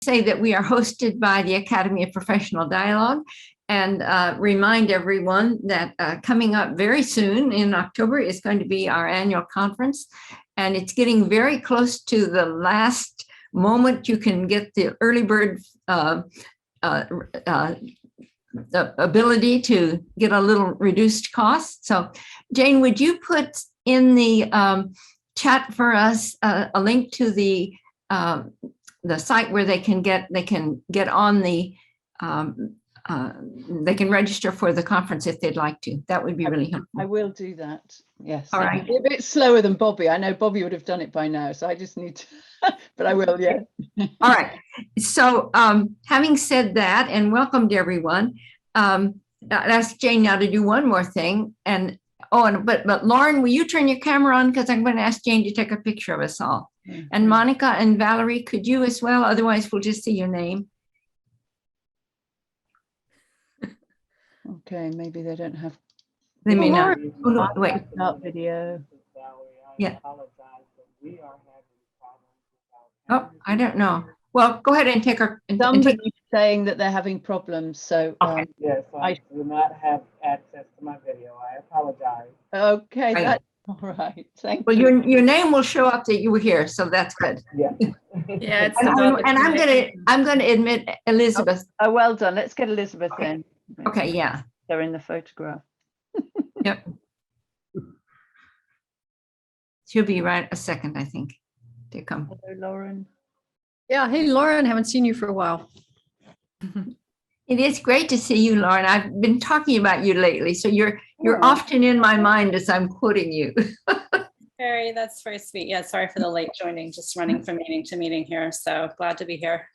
say that we are hosted by the Academy of Professional Dialogue, and remind everyone that coming up very soon in October is going to be our annual conference, and it's getting very close to the last moment you can get the early bird the ability to get a little reduced cost. So Jane, would you put in the chat for us a link to the site where they can get on the they can register for the conference if they'd like to. That would be really helpful. I will do that. Yes. All right. A bit slower than Bobby. I know Bobby would have done it by now, so I just need to, but I will, yeah. All right. So having said that, and welcome to everyone, I'll ask Jane now to do one more thing. And but Lauren, will you turn your camera on? Because I'm going to ask Jane to take a picture of us all. Mm-hmm. And Monica and Valerie, could you as well? Otherwise, we'll just see your name. Okay, maybe they don't have. They may not. Oh, no, wait. Start video. Yeah. Oh, I don't know. Well, go ahead and take our. Somebody's saying that they're having problems, so. Okay. Yes, I do not have access to my video. I apologize. Okay, right. That's all right. Thank you. Well, your name will show up that you were here, so that's good. Yeah. Yeah. It's I'm gonna admit Elizabeth. Oh, well done. Let's get Elizabeth in. Okay. Yeah. They're in the photograph. Yep. She'll be right a second, I think, to come. Hello, Lauren. Yeah. Hey, Lauren. Haven't seen you for a while. It is great to see you, Lauren. I've been talking about you lately, so you're often in my mind as I'm quoting you. Harry, that's very sweet. Yeah, sorry for the late joining, just running from meeting to meeting here. So glad to be here.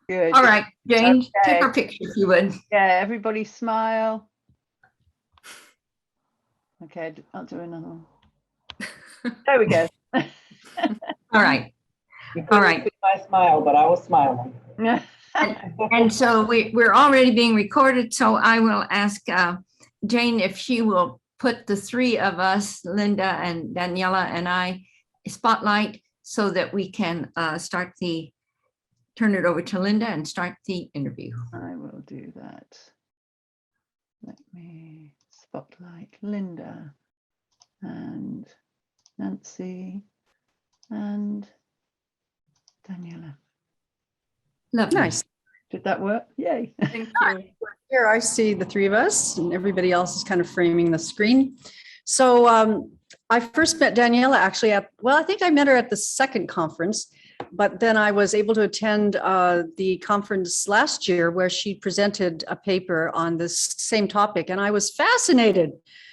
Good. All right, Jane, take our picture if you would. Yeah, everybody smile. Okay, I'll do another one. There we go. All right. All right. I smile, but I was smiling. And so we're already being recorded, so I will ask Jane if she will put the three of us, Linda and Daniela and I, spotlight so that we can turn it over to Linda and start the interview. I will do that. Let me spotlight Linda and Nancy and Daniela. Lovely. Nice. Did that work? Yay. Thank you. Here I see the three of us and everybody else is kind of framing the screen. So I first met Daniela actually I think I met her at the second conference, but then I was able to attend the conference last year where she presented a paper on this same topic, and I was fascinated.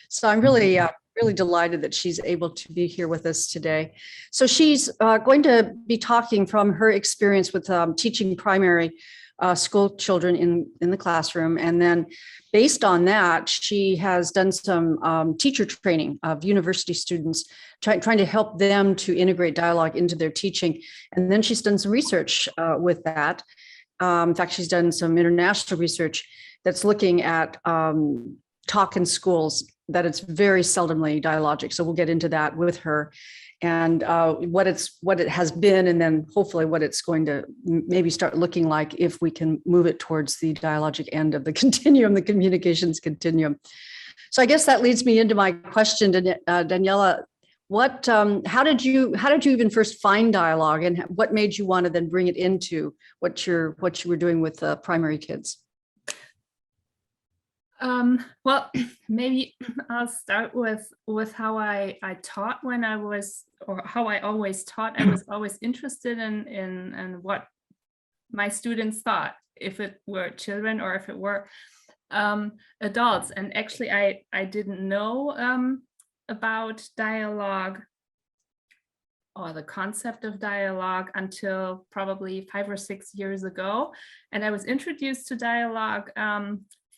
So I'm really delighted that she's able to be here with us today. So she's going to be talking from her experience with teaching primary school children in the classroom. And then based on that, she has done some teacher training of university students, trying to help them to integrate dialogue into their teaching. And then she's done some research with that. In fact, she's done some international research that's looking at talk in schools, that it's very seldomly dialogic. So we'll get into that with her and what it has been, and then hopefully what it's going to maybe start looking like if we can move it towards the dialogic end of the continuum, the communications continuum. So I guess that leads me into my question to Daniela. How did you even first find dialogue, and what made you want to then bring it into what you were doing with primary kids? Well, maybe I'll start with how I taught when I was, or how I always taught. I was always interested in what my students thought, if it were children or if it were adults. And actually, I didn't know about dialogue or the concept of dialogue until probably 5 or 6 years ago. And I was introduced to dialogue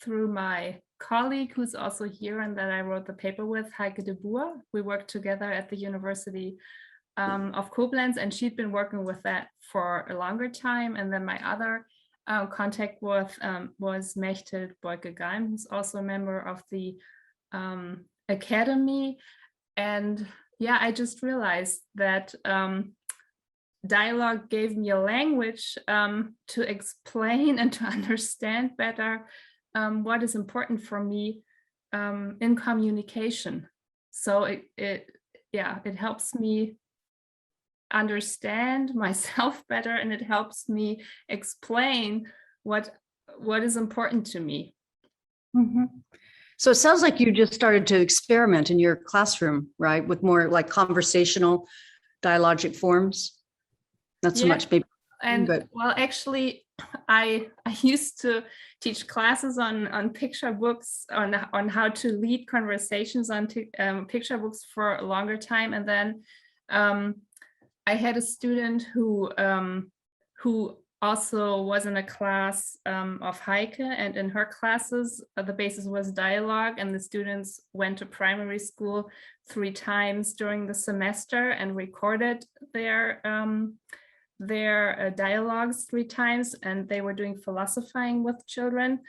through my colleague who's also here and that I wrote the paper with, Heike de Boer. We worked together at the University of Koblenz, and she'd been working with that for a longer time. And then my other contact with was Mechthild Beuke-Galm, who's also a member of the academy. And yeah, I just realized that dialogue gave me a language to explain and to understand better what is important for me in communication. So it helps me understand myself better, and it helps me explain what is important to me. So it sounds like you just started to experiment in your classroom, right? With more like conversational dialogic forms. Not so much maybe. And but well, actually, I used to teach classes on picture books, on how to lead conversations on picture books for a longer time. And then I had a student who also was in a class of Heike, and in her classes, the basis was dialogue, and the students went to primary school 3 times during the semester and recorded their dialogues 3 times, and they were doing philosophizing with children.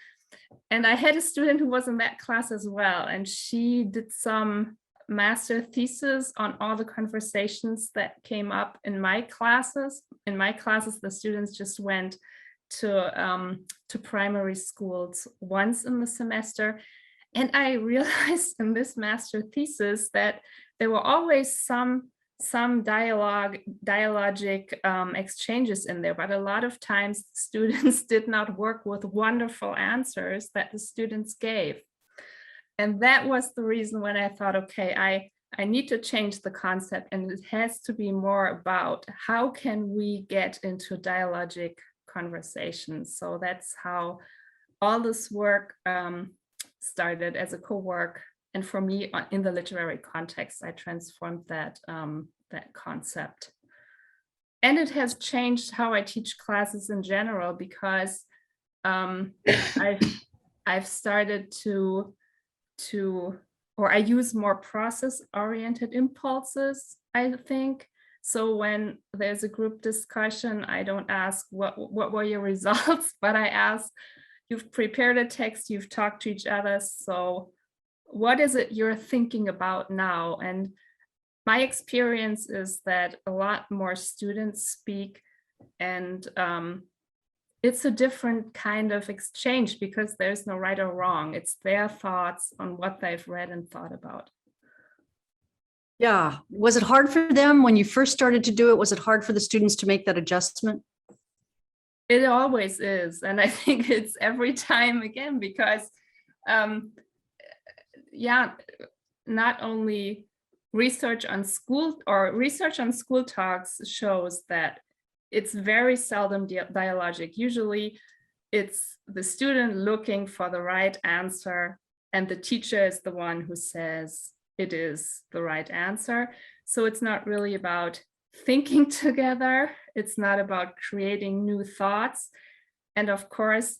And I had a student who was in that class as well, and she did some master thesis on all the conversations that came up in my classes. In my classes, the students just went to primary schools once in the semester. And I realized in this master thesis that there were always some dialogic exchanges in there, but a lot of times students did not work with wonderful answers that the students gave. And that was the reason when I thought, okay, I need to change the concept, and it has to be more about how can we get into dialogic conversations. So that's how all this work started as a co-work. And for me, in the literary context, I transformed that concept. And it has changed how I teach classes in general, because I've started to or I use more process-oriented impulses, I think. So when there's a group discussion, I don't ask what were your results, but I ask, you've prepared a text, you've talked to each other, so what is it you're thinking about now? And my experience is that a lot more students speak, and it's a different kind of exchange because there's no right or wrong. It's their thoughts on what they've read and thought about. yeah. Was it hard for them when you first started to do it? Was it hard for the students to make that adjustment? It always is. And I think it's every time again, because not only research on school talks shows that it's very seldom dialogic. Usually it's the student looking for the right answer, and the teacher is the one who says it is the right answer. So it's not really about thinking together. It's not about creating new thoughts. And of course,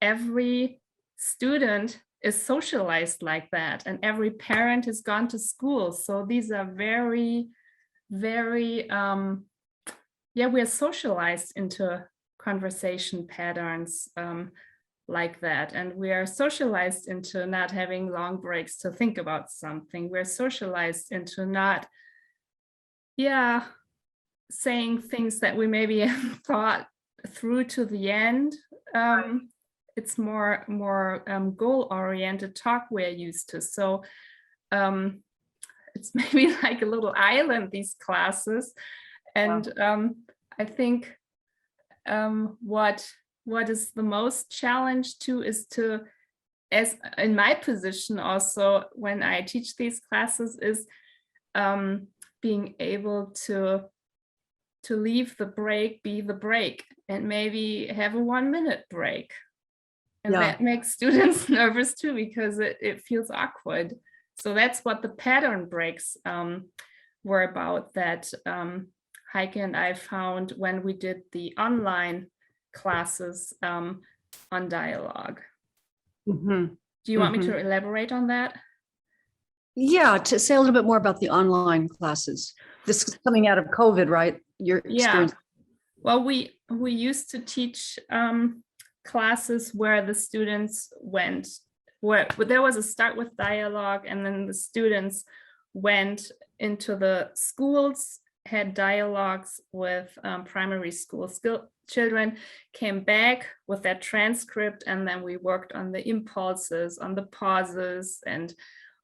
every student is socialized like that, and every parent has gone to school. So these are very, very, we're socialized into conversation patterns like that. And we are socialized into not having long breaks to think about something. We're socialized into not, saying things that we maybe haven't thought through to the end. It's more goal-oriented talk we're used to. So it's maybe like a little island, these classes. And I think what is the most challenge too is to, as in my position also when I teach these classes, is being able to leave the break be the break, and maybe have a 1-minute break. And that makes students nervous too, because it feels awkward. So that's what the pattern breaks were about, that Heike and I found when we did the online classes on dialogue. Do you want me to elaborate on that? Yeah, to say a little bit more about the online classes. This is coming out of COVID, right? Your experience. Well, we used to teach classes where the students went, where there was a start with dialogue, and then the students went into the schools had dialogues with primary school children, came back with their transcript, and then we worked on the impulses, on the pauses, and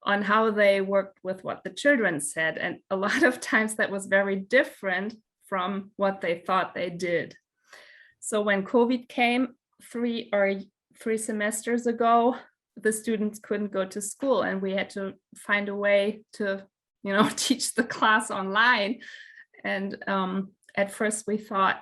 on how they worked with what the children said. And a lot of times that was very different from what they thought they did. So when COVID came 3 semesters ago, the students couldn't go to school, and we had to find a way to, teach the class online. And at first we thought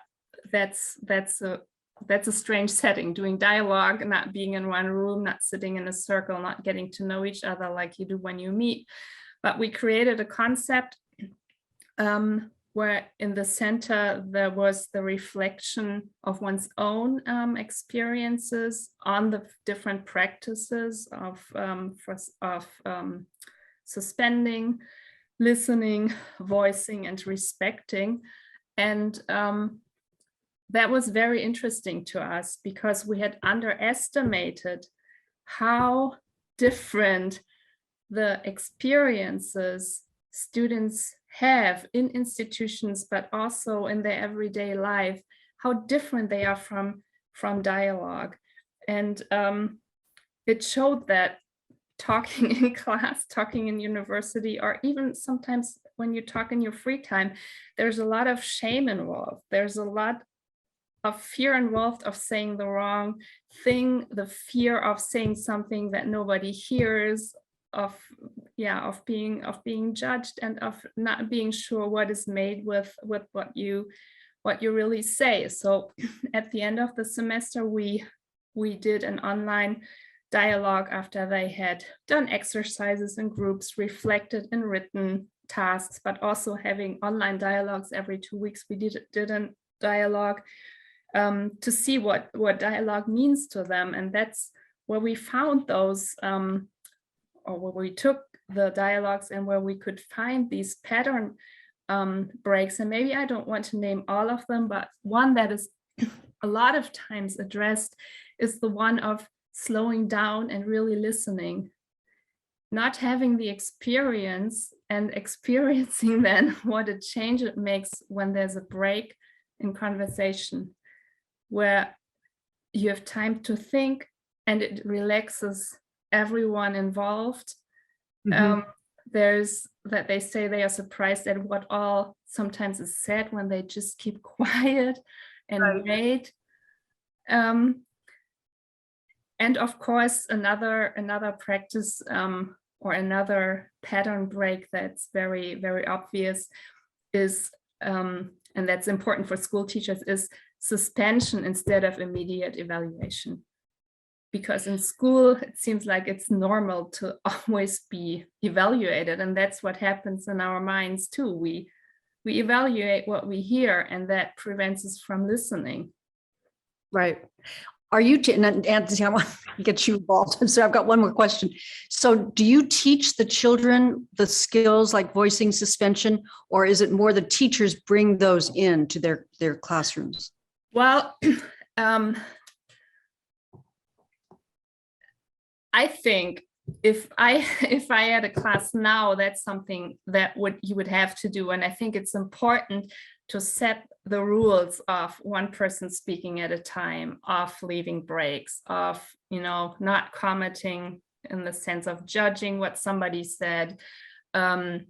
that's a strange setting, doing dialogue, not being in one room, not sitting in a circle, not getting to know each other like you do when you meet. But we created a concept where in the center there was the reflection of one's own experiences on the different practices of suspending, listening, voicing, and respecting. And that was very interesting to us because we had underestimated how different the experiences students have in institutions, but also in their everyday life, how different they are from dialogue. And it showed that talking in class, talking in university, or even sometimes when you talk in your free time, there's a lot of shame involved. There's a lot of fear involved of saying the wrong thing, the fear of saying something that nobody hears, of being judged, and of not being sure what is made with what you really say. So at the end of the semester, we did an online dialogue after they had done exercises in groups, reflected in written tasks, but also having online dialogues every 2 weeks. We did a dialogue to see what dialogue means to them. And that's where we found those, or where we took the dialogues and where we could find these pattern breaks. And maybe I don't want to name all of them, but one that is a lot of times addressed is the one of slowing down and really listening, not having the experience and experiencing then what a change it makes when there's a break in conversation, where you have time to think and it relaxes everyone involved. There's that they say they are surprised at what all sometimes is said when they just keep quiet and wait. And of course, another practice or another pattern break that's very, very obvious is, and that's important for school teachers, is suspension instead of immediate evaluation. Because in school, it seems like it's normal to always be evaluated, and that's what happens in our minds too. We evaluate what we hear, and that prevents us from listening. Right. Are you, and Anthony, I want to get you involved. So I've got one more question. So do you teach the children the skills like voicing, suspension, or is it more the teachers bring those into their classrooms? Well, I think if I had a class now, that's something that you would have to do. And I think it's important to set the rules of one person speaking at a time, of leaving breaks, of, not commenting in the sense of judging what somebody said. But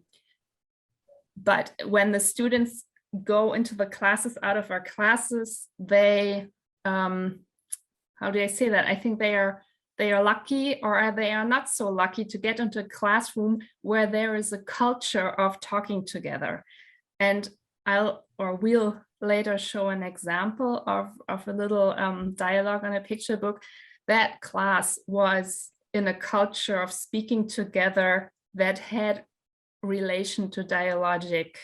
when the students go into the classes, out of our classes, they, how do I say that? I think they are lucky, or they are not so lucky, to get into a classroom where there is a culture of talking together. And we'll later show an example of a little dialogue on a picture book. That class was in a culture of speaking together that had relation to dialogic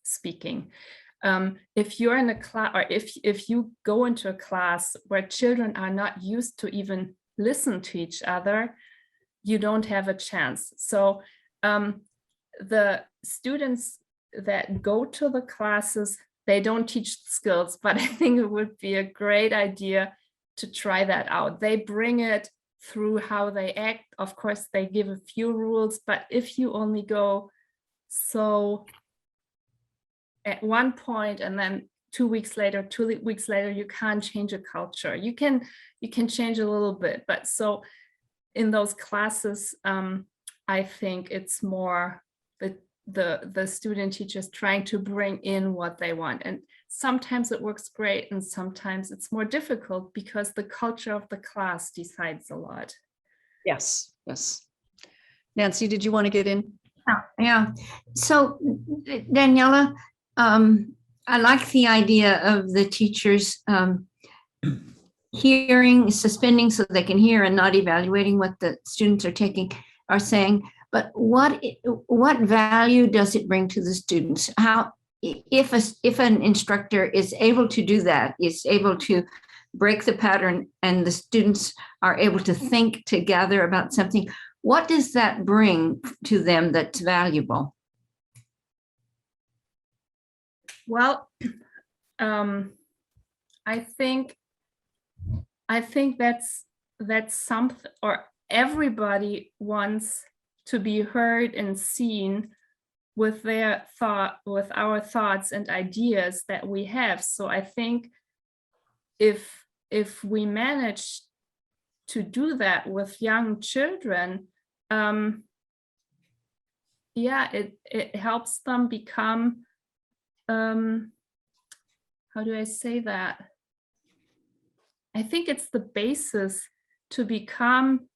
speaking. If you're in a class, or if you go into a class where children are not used to even listen to each other, you don't have a chance. So the students that go to the classes, they don't teach skills, but I think it would be a great idea to try that out. They bring it through how they act. Of course, they give a few rules, but if you only go so at one point, and then 2 weeks later, 2 weeks later, you can't change a culture. You can change a little bit, but so in those classes, I think it's more the student teachers trying to bring in what they want. And sometimes it works great, and sometimes it's more difficult because the culture of the class decides a lot. Yes, yes. Nancy, did you want to get in? Yeah. So Daniela, I like the idea of the teachers hearing, suspending so they can hear and not evaluating what the students are saying. But what value does it bring to the students? How, if an instructor is able to do that, is able to break the pattern, and the students are able to think together about something, what does that bring to them that's valuable? Well, I think that's something, or everybody wants to be heard and seen with our thoughts and ideas that we have. So I think if we manage to do that with young children, yeah, it helps them become, how do I say that? I think it's the basis to become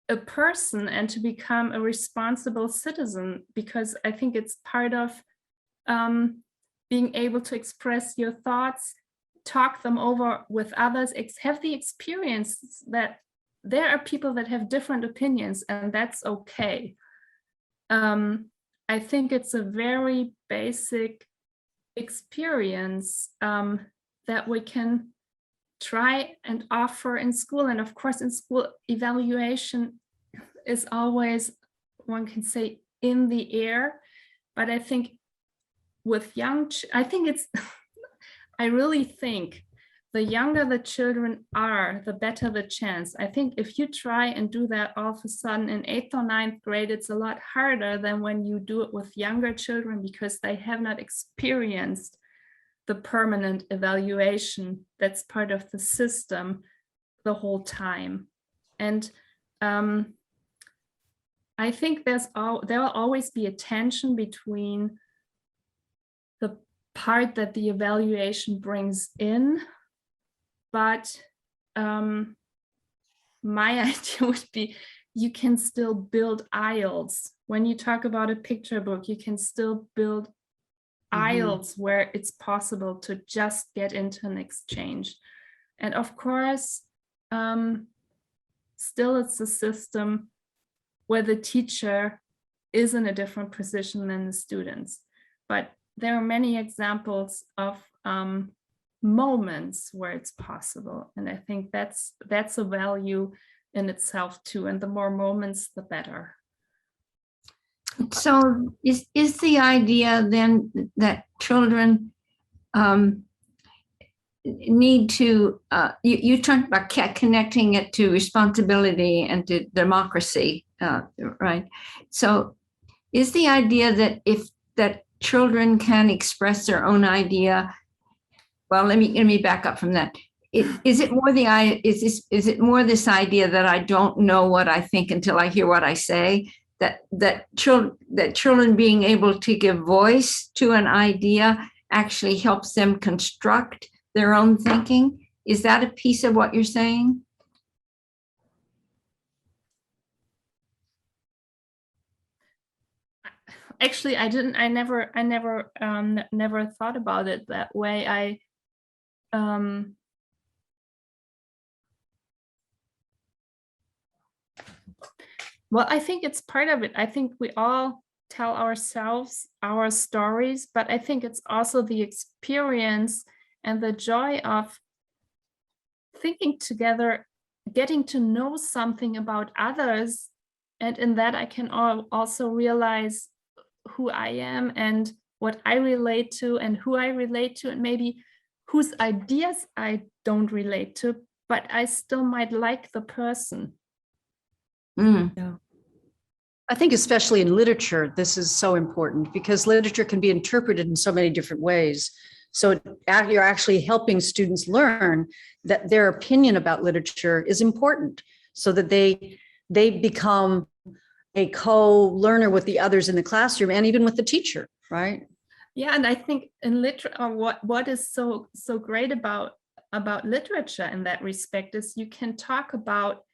a person and to become a responsible citizen, because I think it's part of being able to express your thoughts, talk them over with others, have the experience that there are people that have different opinions, and that's okay. I think it's a very basic experience that we can try and offer in school. And of course, in school, evaluation is always, one can say, in the air. But I think with I really think the younger the children are, the better the chance. I think if you try and do that all of a sudden in 8th or 9th grade, it's a lot harder than when you do it with younger children, because they have not experienced the permanent evaluation that's part of the system the whole time. And I think there will always be a tension between the part that the evaluation brings in, but my idea would be, you can still build aisles. When you talk about a picture book, you can still build aisles where it's possible to just get into an exchange. And of course, still it's a system where the teacher is in a different position than the students. But there are many examples of moments where it's possible. And I think that's a value in itself too. And the more moments, the better. So is the idea then that children need to, you talked about connecting it to responsibility and to democracy, right? So is the idea that children can express their own idea? Well, let me back up from that. Is it more this idea that I don't know what I think until I hear what I say? That children being able to give voice to an idea actually helps them construct their own thinking? Is that a piece of what you're saying? Actually, I never thought about it that way. Well, I think it's part of it. I think we all tell ourselves our stories, but I think it's also the experience and the joy of thinking together, getting to know something about others. And in that, I can also realize who I am and what I relate to and who I relate to, and maybe whose ideas I don't relate to, but I still might like the person. Mm. Yeah. I think especially in literature, this is so important because literature can be interpreted in so many different ways. So you're actually helping students learn that their opinion about literature is important so that they become a co-learner with the others in the classroom and even with the teacher, right? Yeah, and I think in literature, what is so great about literature in that respect is you can talk about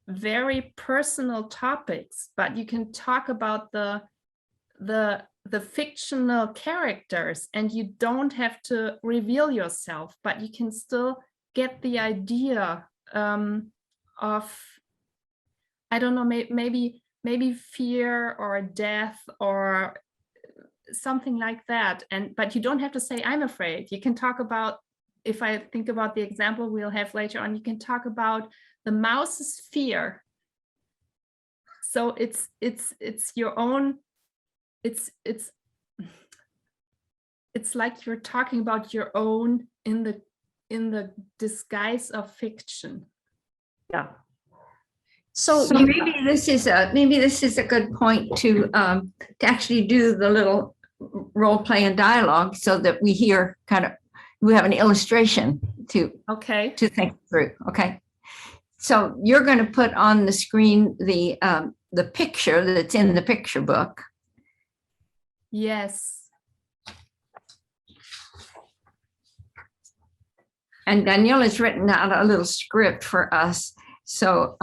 very personal topics, but you can talk about the fictional characters, and you don't have to reveal yourself, but you can still get the idea of, I don't know, maybe fear or death or something like that. But you don't have to say, I'm afraid. You can talk about, if I think about the example we'll have later on, you can talk about the mouse's fear. So it's your own, it's like you're talking about your own in the disguise of fiction. Yeah. So maybe this is a good point to actually do the little role play and dialogue so that we hear we have an illustration to think through. Okay. So you're going to put on the screen the picture that's in the picture book. Yes. And Daniela's written out a little script for us. So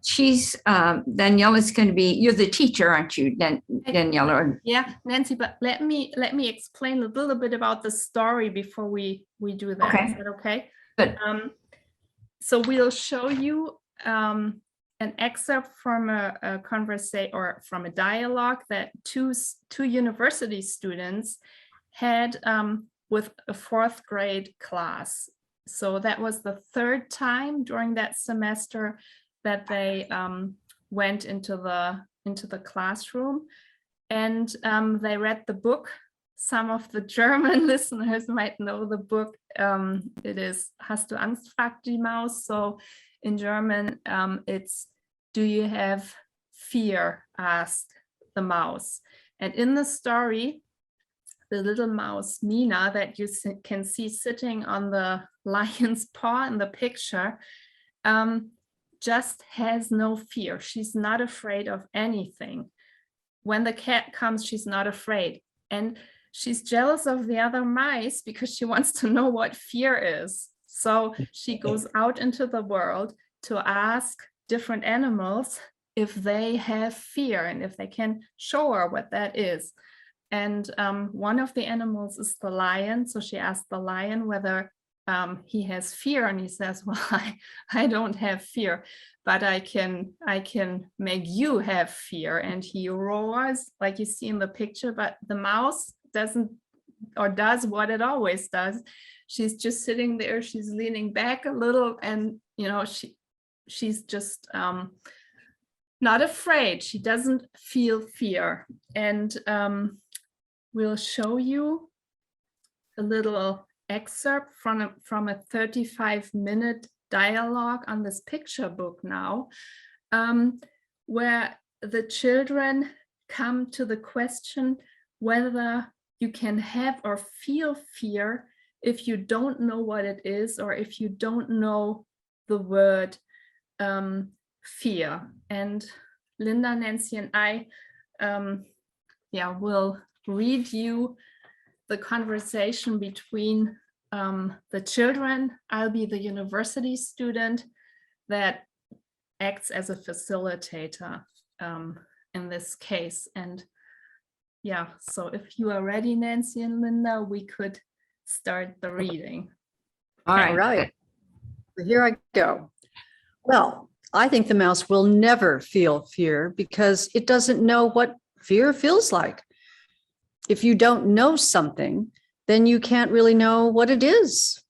Daniela's going to be, you're the teacher, aren't you, Daniela? Yeah, Nancy, but let me explain a little bit about the story before we do that. Okay. Is that okay? Good. So we'll show you an excerpt from a conversation or from a dialogue that two university students had with a 4th grade class. So that was the 3rd time during that semester that they went into the classroom, and they read the book. Some of the German listeners might know the book. It is Hast du Angst, fragt die Maus. So in German, it's Do you have fear? Asked the mouse. And in the story, the little mouse Mina that you can see sitting on the lion's paw in the picture just has no fear. She's not afraid of anything. When the cat comes, she's not afraid. And she's jealous of the other mice because she wants to know what fear is. So she goes out into the world to ask different animals if they have fear and if they can show her what that is. And one of the animals is the lion. So she asked the lion whether he has fear, and he says, well, I don't have fear, but I can make you have fear. And he roars like you see in the picture, but the mouse doesn't, or does what it always does. She's just sitting there, she's leaning back a little, and she's just not afraid. She doesn't feel fear. And we'll show you a little excerpt from a 35-minute dialogue on this picture book now, where the children come to the question whether you can have or feel fear if you don't know what it is, or if you don't know the word fear. And Linda, Nancy, and I will read you the conversation between the children. I'll be the university student that acts as a facilitator in this case. And yeah, so if you are ready, Nancy and Linda, we could start the reading. All All right. Here I go. Well, I think the mouse will never feel fear because it doesn't know what fear feels like. If you don't know something, then you can't really know what it is.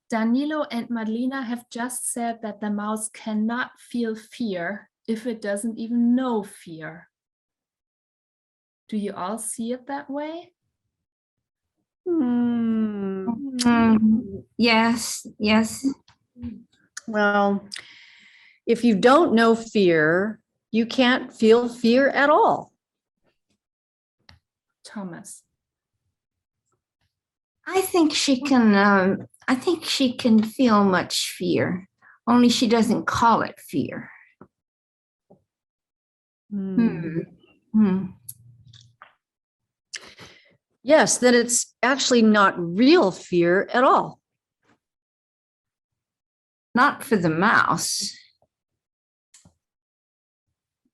Danilo and Madlina have just said that the mouse cannot feel fear if it doesn't even know fear. Do you all see it that way? Yes. Well, If you don't know fear, you can't feel fear at all. Thomas. I think she can. I think she can feel much fear, only she doesn't call it fear. Hmm. Yes, then it's actually not real fear at all. Not for the mouse.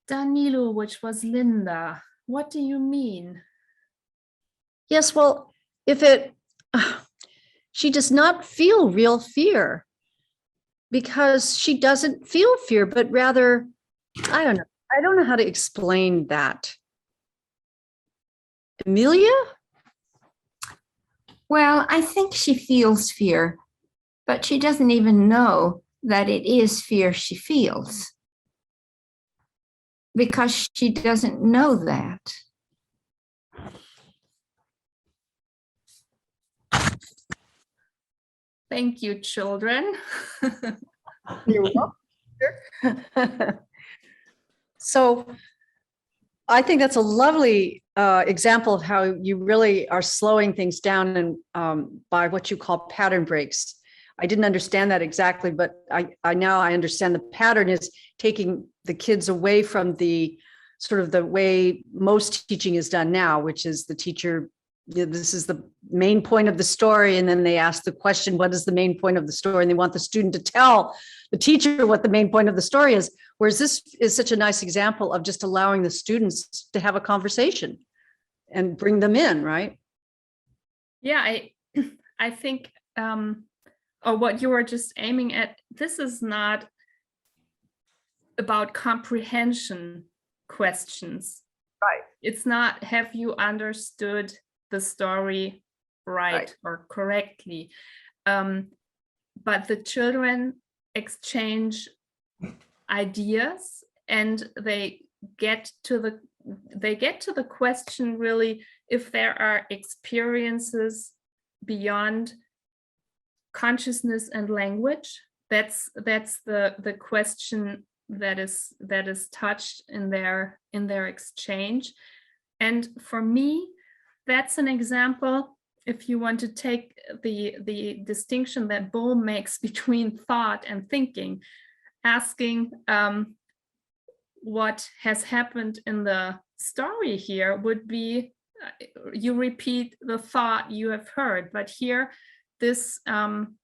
Danilo, which was Linda. What do you mean? Yes, well, if it, she does not feel real fear because she doesn't feel fear, but rather, I don't know. I don't know how to explain that. Amelia? Well, I think she feels fear, but she doesn't even know that it is fear she feels because she doesn't know that. Thank you, children. You're welcome. So I think that's a lovely example of how you really are slowing things down and by what you call pattern breaks. I didn't understand that exactly, but I now understand the pattern is taking the kids away from the sort of the way most teaching is done now, which is the teacher, this is the main point of the story. And then they ask the question, what is the main point of the story? And they want the student to tell the teacher what the main point of the story is. Whereas this is such a nice example of just allowing the students to have a conversation and bring them in, right? Yeah, I think, or what you were just aiming at, this is not about comprehension questions. Right. It's not, have you understood the story right or correctly? But the children exchange ideas and they get to the question really if there are experiences beyond consciousness and language. That's the question that is touched in their exchange. And for me, that's an example, if you want to take the distinction that Bull makes between thought and thinking, asking what has happened in the story here would be, you repeat the thought you have heard, but here this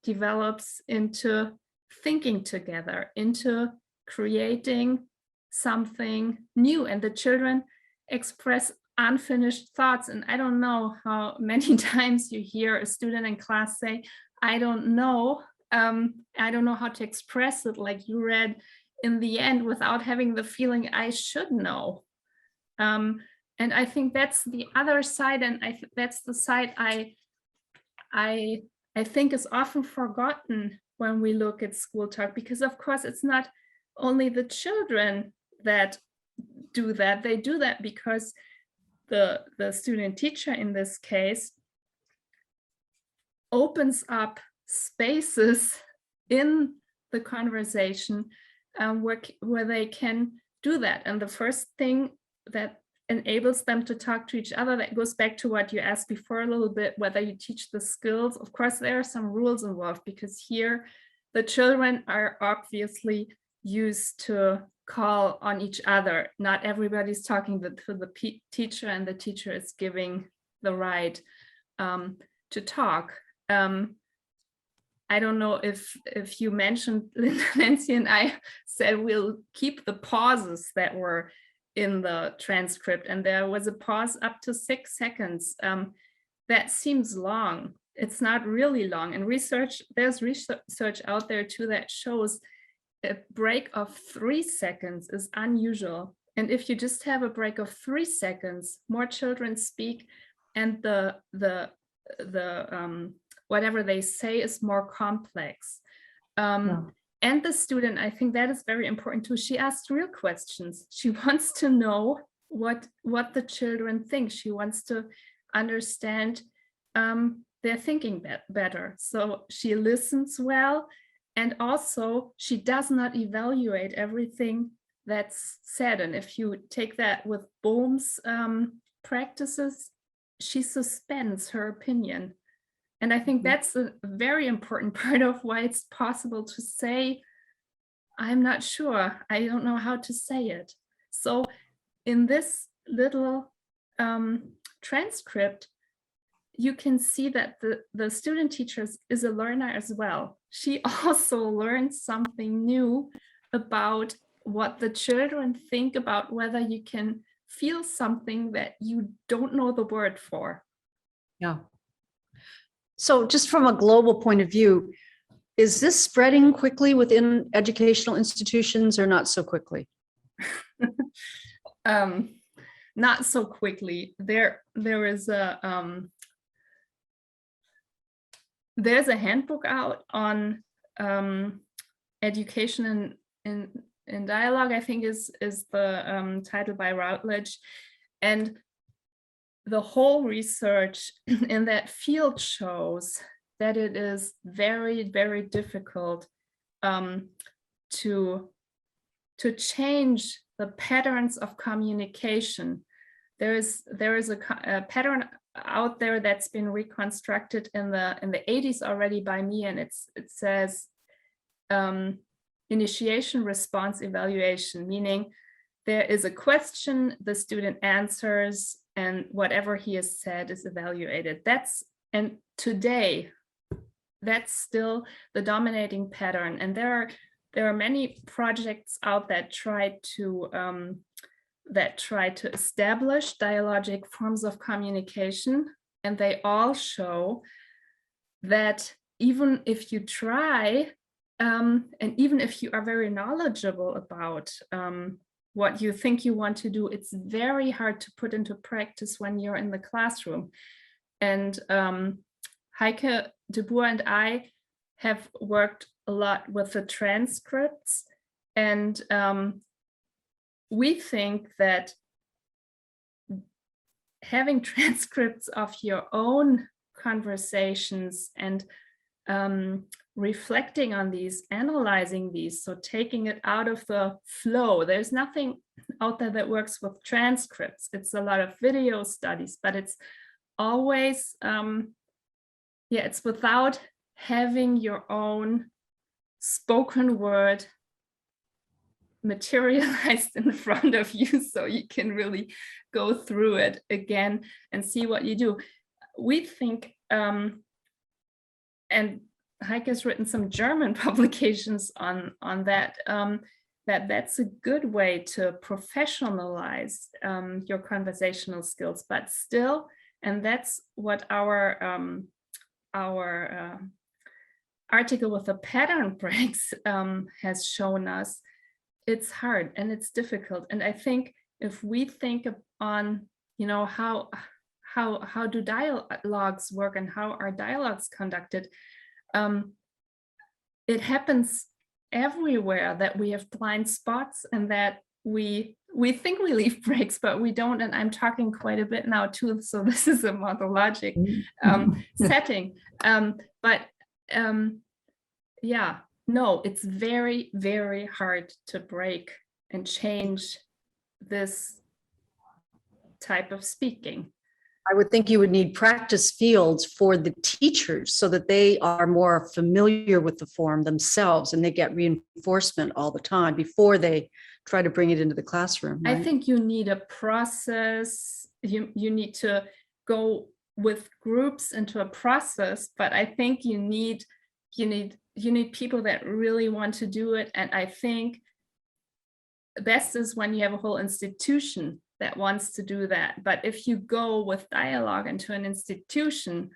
develops into thinking together, into creating something new, and the children express unfinished thoughts. And I don't know how many times you hear a student in class say, I don't know how to express it, like you read in the end, without having the feeling I should know. And I think that's the other side, and that's the side I think is often forgotten when we look at school talk, because of course it's not only the children that do that. They do that because the student teacher in this case opens up spaces in the conversation where they can do that. And the first thing that enables them to talk to each other, that goes back to what you asked before a little bit, whether you teach the skills. Of course, there are some rules involved, because here the children are obviously used to call on each other. Not everybody's talking to the teacher, and the teacher is giving the right to talk. I don't know if you mentioned, Nancy and I said we'll keep the pauses that were in the transcript, and there was a pause up to 6 seconds. That seems long. It's not really long. And there's research out there too that shows a break of 3 seconds is unusual. And if you just have a break of 3 seconds, more children speak, and the whatever they say is more complex. And the student, I think that is very important too. She asks real questions. She wants to know what the children think. She wants to understand their thinking better. So she listens well, And also, she does not evaluate everything that's said. And if you take that with Boehm's practices, she suspends her opinion. And I think that's a very important part of why it's possible to say, I'm not sure, I don't know how to say it. So in this little transcript, you can see that the student teacher is a learner as well. She also learned something new about what the children think about whether you can feel something that you don't know the word for. Yeah. So just from a global point of view, is this spreading quickly within educational institutions or not so quickly? Not so quickly. There is there's a handbook out on education in dialogue, I think is the title by Routledge. And the whole research in that field shows that it is very, very difficult to change the patterns of communication. There is a pattern out there that's been reconstructed in the 80s already by me, and it says initiation, response, evaluation, meaning there is a question, the student answers, and whatever he has said is evaluated. And today, that's still the dominating pattern. And there are many projects out that try to establish dialogic forms of communication, and they all show that even if you try, and even if you are very knowledgeable about what you think you want to do, it's very hard to put into practice when you're in the classroom. And Heike de Boer and I have worked a lot with the transcripts, and we think that having transcripts of your own conversations and reflecting on these, analyzing these, so taking it out of the flow. There's nothing out there that works with transcripts. It's a lot of video studies, but it's always, it's without having your own spoken word materialized in front of you, so you can really go through it again and see what you do. We think, and Heike has written some German publications on that, that's a good way to professionalize your conversational skills, but still, and that's what our article with the pattern breaks has shown us. It's hard and it's difficult. And I think if we think on, how do dialogues work and how are dialogues conducted, it happens everywhere that we have blind spots and that we think we leave breaks, but we don't. And I'm talking quite a bit now too, so this is a monologic setting. No, it's very, very hard to break and change this type of speaking. I would think you would need practice fields for the teachers so that they are more familiar with the form themselves and they get reinforcement all the time before they try to bring it into the classroom. Right? I think you need a process. You need to go with groups into a process, but I think you need people that really want to do it. And I think best is when you have a whole institution that wants to do that. But if you go with dialogue into an institution,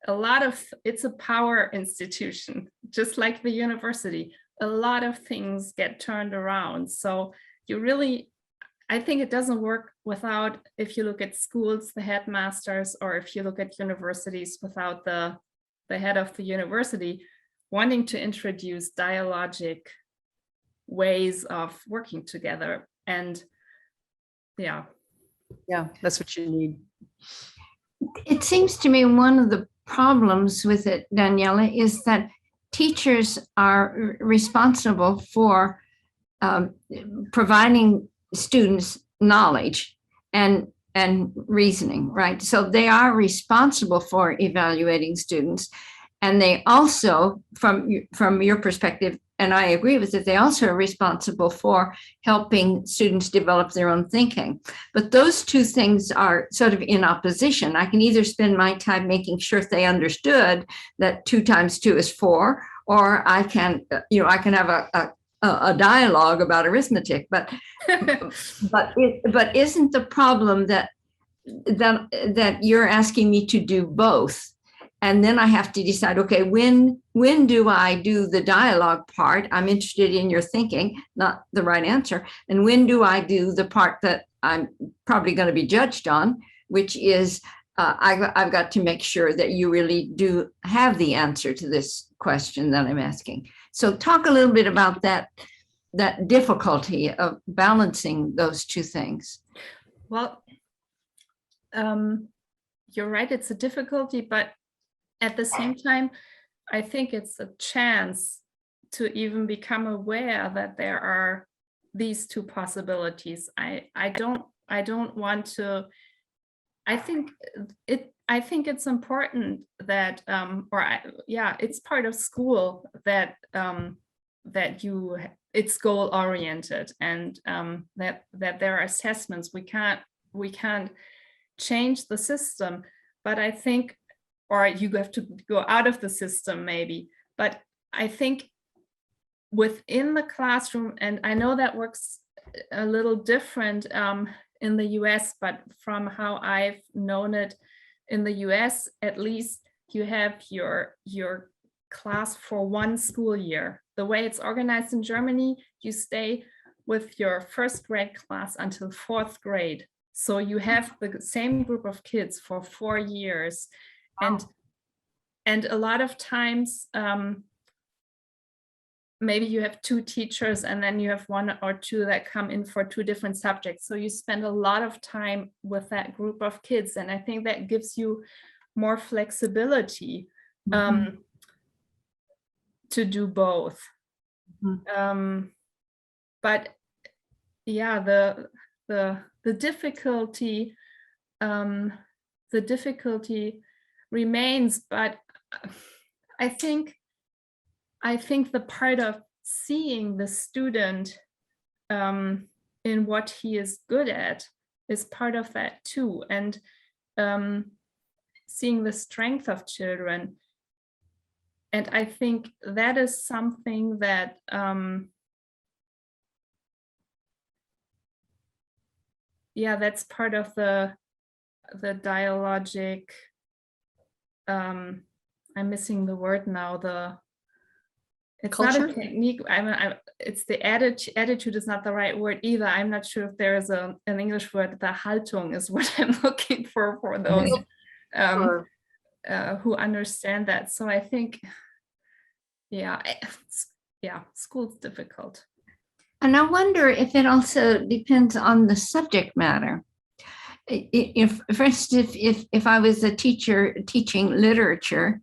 it's a power institution, just like the university. A lot of things get turned around. So I think it doesn't work without, if you look at schools, the headmasters, or if you look at universities without the head of the university wanting to introduce dialogic ways of working together. And yeah, that's what you need. It seems to me one of the problems with it, Daniela, is that teachers are responsible for providing students knowledge and reasoning, right? So they are responsible for evaluating students, and they also, from your perspective, and I agree with it, they also are responsible for helping students develop their own thinking. But those two things are sort of in opposition. I can either spend my time making sure they understood that 2 times 2 is 4, or I can, I can have a dialogue about arithmetic. But but isn't the problem that you're asking me to do both? And then I have to decide, okay, when do I do the dialogue part? I'm interested in your thinking, not the right answer. And when do I do the part that I'm probably going to be judged on, which is I've got to make sure that you really do have the answer to this question that I'm asking. So talk a little bit about that difficulty of balancing those two things. Well, you're right, it's a difficulty, but at the same time, I think it's a chance to even become aware that there are these two possibilities. I don't want to. I think it's important that it's part of school that it's goal oriented, and that there are assessments. We can't change the system, but I think, or you have to go out of the system maybe, but I think within the classroom, and I know that works a little different in the US, but from how I've known it in the US, at least, you have your class for 1 school year. The way it's organized in Germany, you stay with your 1st grade class until 4th grade. So you have the same group of kids for 4 years. Wow. And a lot of times, maybe you have 2 teachers, and then you have 1 or 2 that come in for 2 different subjects. So you spend a lot of time with that group of kids. And I think that gives you more flexibility to do both. But yeah, the difficulty remains, but I think the part of seeing the student in what he is good at is part of that too, and seeing the strength of children. And I think that is something that that's part of the dialogic. I'm missing the word now. It's culture? Not a technique. It's the attitude is not the right word either. I'm not sure if there is an English word. The Haltung is what I'm looking for those who understand that. So I think, school's difficult. And I wonder if it also depends on the subject matter. If, for instance, if I was a teacher teaching literature,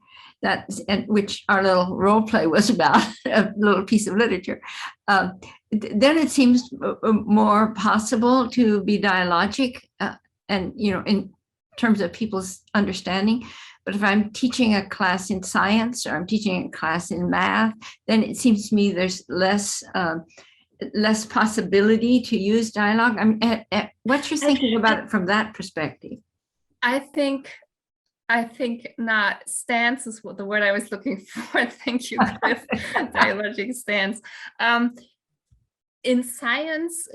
which our little role play was about, a little piece of literature, then it seems more possible to be dialogic, and in terms of people's understanding. But if I'm teaching a class in science, or I'm teaching a class in math, then it seems to me there's less possibility to use dialogue. I mean, what's your thinking about it from that perspective? I think not. Stance is what the word I was looking for. Thank you, Cliff. Dialogic stance. In science,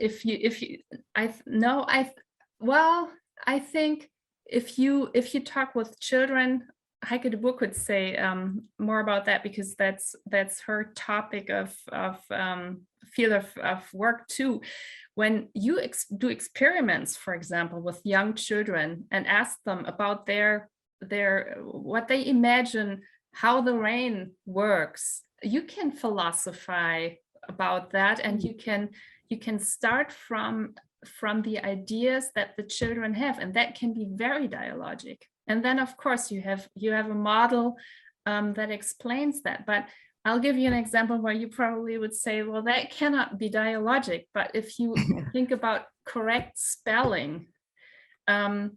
I think if you talk with children, Heike de Boer could say more about that, because that's her topic of field of work too. When you do experiments, for example, with young children, and ask them about their what they imagine how the rain works, you can philosophize about that, and you can start from the ideas that the children have, and that can be very dialogic. And then of course you have a model that explains that. But I'll give you an example where you probably would say, well, that cannot be dialogic. But if you think about correct spelling, and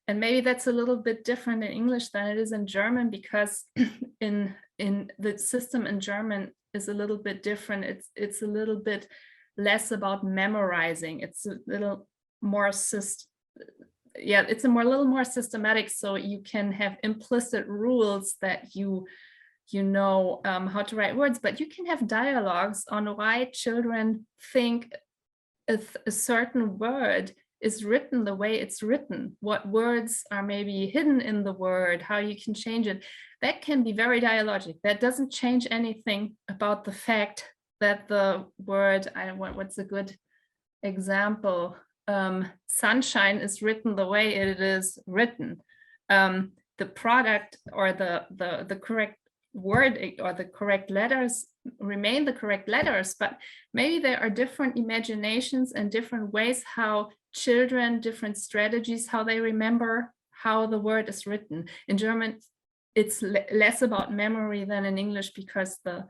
maybe that's a little bit different in English than it is in German, because in the system in German is a little bit different. It's a little bit less about memorizing. It's a little more it's a little more systematic. So you can have implicit rules that you know how to write words, but you can have dialogues on why children think a certain word is written the way it's written, what words are maybe hidden in the word, how you can change it. That can be very dialogic. That doesn't change anything about the fact that the word, what's a good example? Sunshine is written the way it is written. The product or the correct word or the correct letters remain the correct letters, but maybe there are different imaginations and different ways how children, different strategies, how they remember how the word is written. In German, it's less about memory than in English, because the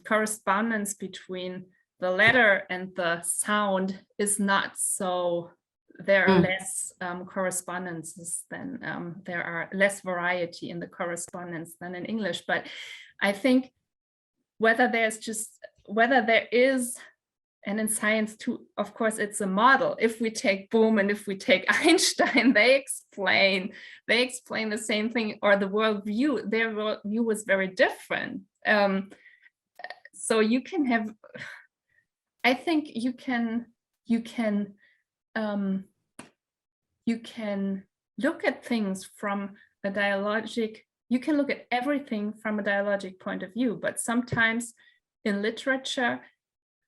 correspondence between the letter and the sound is not so, there are less correspondences than there are less variety in the correspondence than in English. But I think whether there is, and in science too, of course, it's a model. If we take Bohm and if we take Einstein, they explain the same thing, or the worldview, their worldview was very different. So you can have, I think you can look at things from a dialogic, you can look at everything from a dialogic point of view, but sometimes in literature,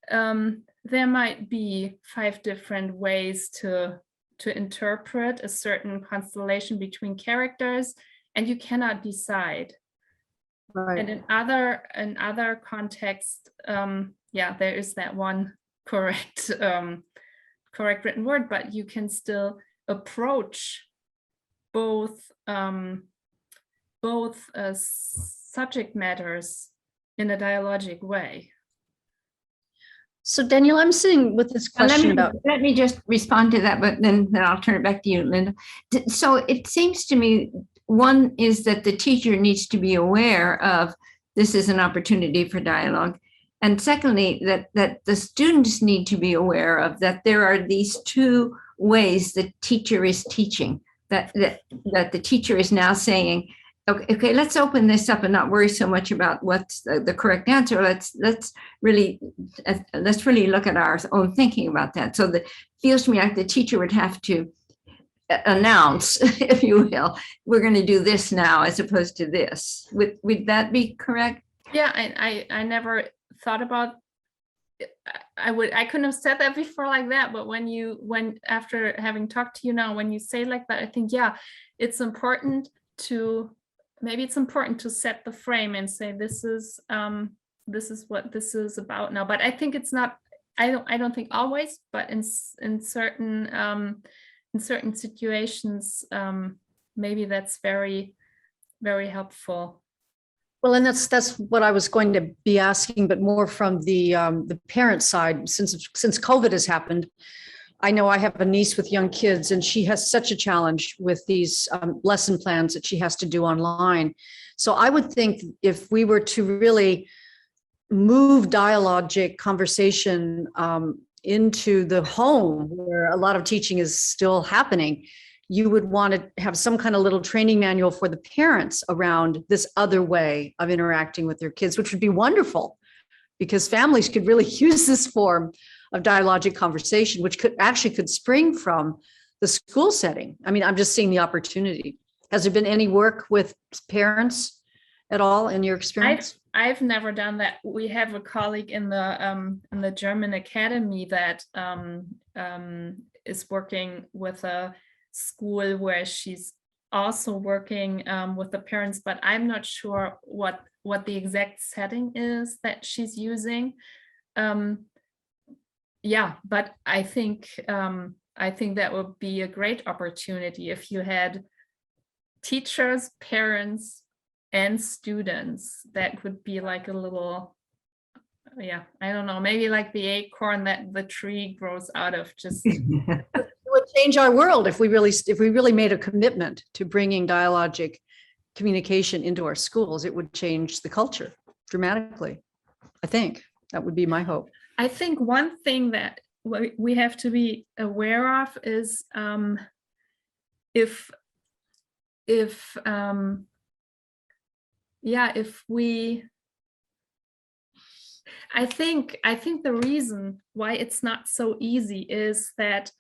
there might be 5 different ways to interpret a certain constellation between characters, and you cannot decide. Right. And in other contexts, there is that one correct written word, but you can still approach both subject matters in a dialogic way. So Daniela, I'm sitting with this question about. Let me just respond to that, but then I'll turn it back to you, Linda. So it seems to me, one is that the teacher needs to be aware of this is an opportunity for dialogue. And secondly, that the students need to be aware of that there are these 2 ways the teacher is teaching, that the teacher is now saying, okay, let's open this up and not worry so much about what's the correct answer. Let's really look at our own thinking about that. So it feels to me like the teacher would have to announce, if you will, we're going to do this now as opposed to this. Would that be correct? Yeah, I never thought about I couldn't have said that before like that, but when after having talked to you now, when you say like that, I think, yeah, it's important to set the frame and say this is what this is about now. But I think it's not, I don't think always, but in certain situations, maybe that's very, very helpful. Well, and that's what I was going to be asking, but more from the parent side. Since COVID has happened, I know I have a niece with young kids, and she has such a challenge with these lesson plans that she has to do online. So I would think if we were to really move dialogic conversation into the home, where a lot of teaching is still happening, you would want to have some kind of little training manual for the parents around this other way of interacting with their kids, which would be wonderful, because families could really use this form of dialogic conversation, which could spring from the school setting. I mean, I'm just seeing the opportunity. Has there been any work with parents at all in your experience? I've never done that. We have a colleague in the German Academy that is working with a school where she's also working with the parents, but I'm not sure what the exact setting is that she's using. Yeah, but I think that would be a great opportunity if you had teachers, parents, and students. That would be like a little, yeah, I don't know, maybe like the acorn that the tree grows out of. Just It would change our world if we really made a commitment to bringing dialogic communication into our schools. It would change the culture dramatically. I think that would be my hope. I think one thing that we have to be aware of is if we, I think the reason why it's not so easy is that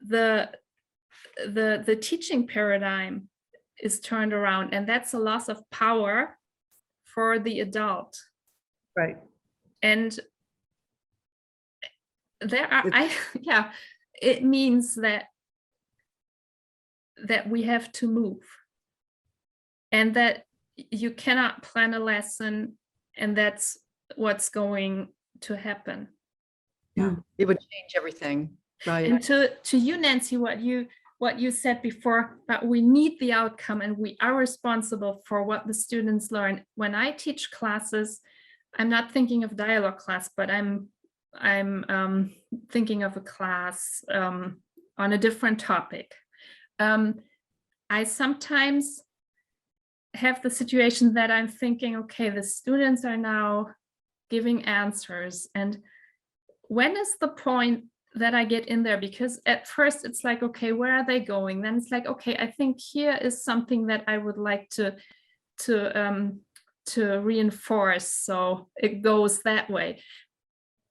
the teaching paradigm is turned around, and that's a loss of power for the adult. Right. And there are, it means that we have to move, and that you cannot plan a lesson, and that's what's going to happen. Yeah, it would change everything. Right. And to you, Nancy, what you said before, that we need the outcome and we are responsible for what the students learn. When I teach classes, I'm not thinking of dialogue class, but I'm thinking of a class on a different topic. I sometimes have the situation that I'm thinking, okay, the students are now giving answers, and when is the point that I get in there? Because at first it's like, okay, where are they going? Then it's like, okay, I think here is something that I would like to reinforce, so it goes that way.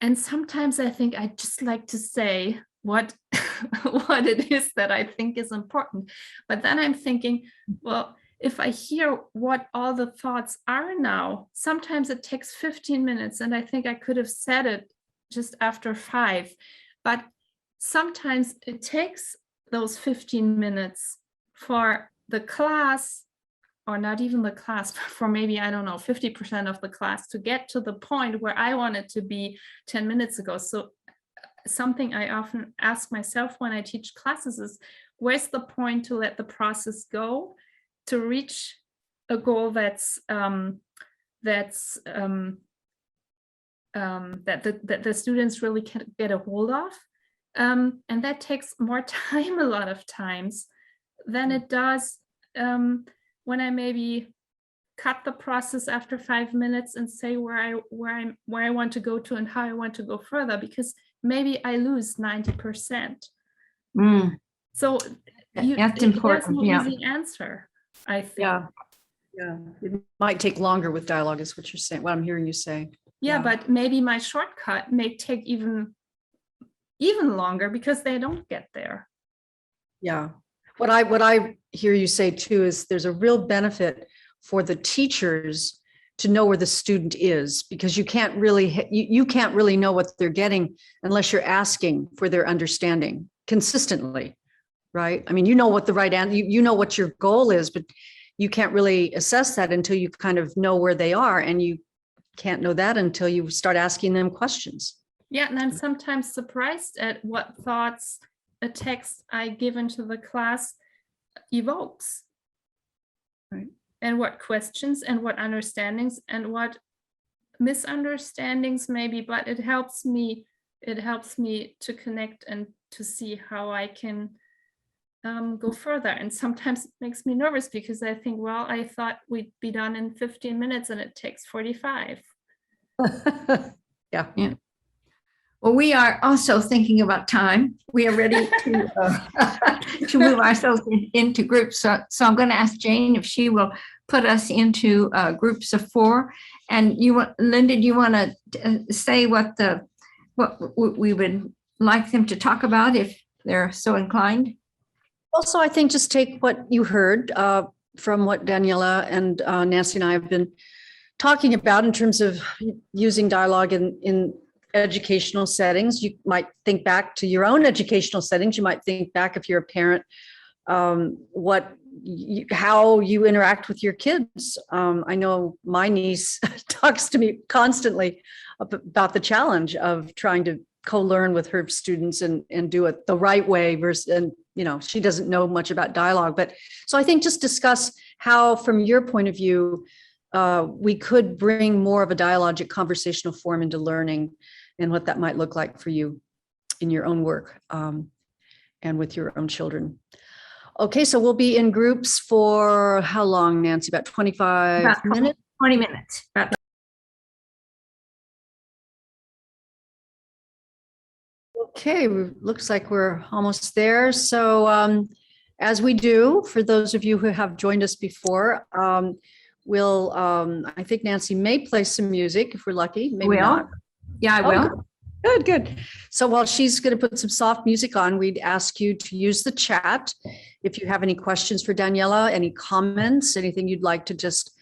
And sometimes I think I just like to say what it is that I think is important. But then I'm thinking, well, if I hear what all the thoughts are now, sometimes it takes 15 minutes, and I think I could have said it just after 5. But sometimes it takes those 15 minutes for the class, or not even the class, for maybe, I don't know, 50% of the class to get to the point where I wanted to be 10 minutes ago. So something I often ask myself when I teach classes is, where's the point to let the process go to reach a goal that the students really can get a hold of, and that takes more time a lot of times than it does when I maybe cut the process after 5 minutes and say where I want to go to and how I want to go further, because maybe I lose 90%. So that's important. There's no easy answer, I think. Yeah, it might take longer with dialogue, is what you're saying, what I'm hearing you say. Yeah, but maybe my shortcut may take even longer because they don't get there. Yeah. What I hear you say too is there's a real benefit for the teachers to know where the student is, because you can't really know what they're getting unless you're asking for their understanding consistently, right? I mean, you know what the right answer, you know what your goal is, but you can't really assess that until you kind of know where they are, and you can't know that until you start asking them questions. Yeah, and I'm sometimes surprised at what thoughts a text I give into the class evokes. Right. And what questions and what understandings and what misunderstandings maybe, but it helps me to connect and to see how I can go further. And sometimes it makes me nervous because I think, well, I thought we'd be done in 15 minutes and it takes 45. Yeah. Well, we are also thinking about time. We are ready to move ourselves into groups. So I'm going to ask Jane if she will put us into groups of 4. And Linda, do you want to say what we would like them to talk about if they're so inclined? Also, I think just take what you heard from what Daniela and Nancy and I have been talking about in terms of using dialogue in educational settings. You might think back to your own educational settings. You might think back, if you're a parent, how you interact with your kids. I know my niece talks to me constantly about the challenge of trying to co-learn with her students and do it the right way versus, and, you know, she doesn't know much about dialogue, but so I think just discuss how, from your point of view, we could bring more of a dialogic conversational form into learning and what that might look like for you in your own work and with your own children. Okay, so we'll be in groups for how long, Nancy? About 25 About minutes? 20 minutes. About Okay, looks like we're almost there. So as we do, for those of you who have joined us before, we'll, I think Nancy may play some music if we're lucky, maybe will. not. Yeah, I Oh, will. Good, good. So while she's going to put some soft music on, we'd ask you to use the chat. If you have any questions for Daniela, any comments, anything you'd like to just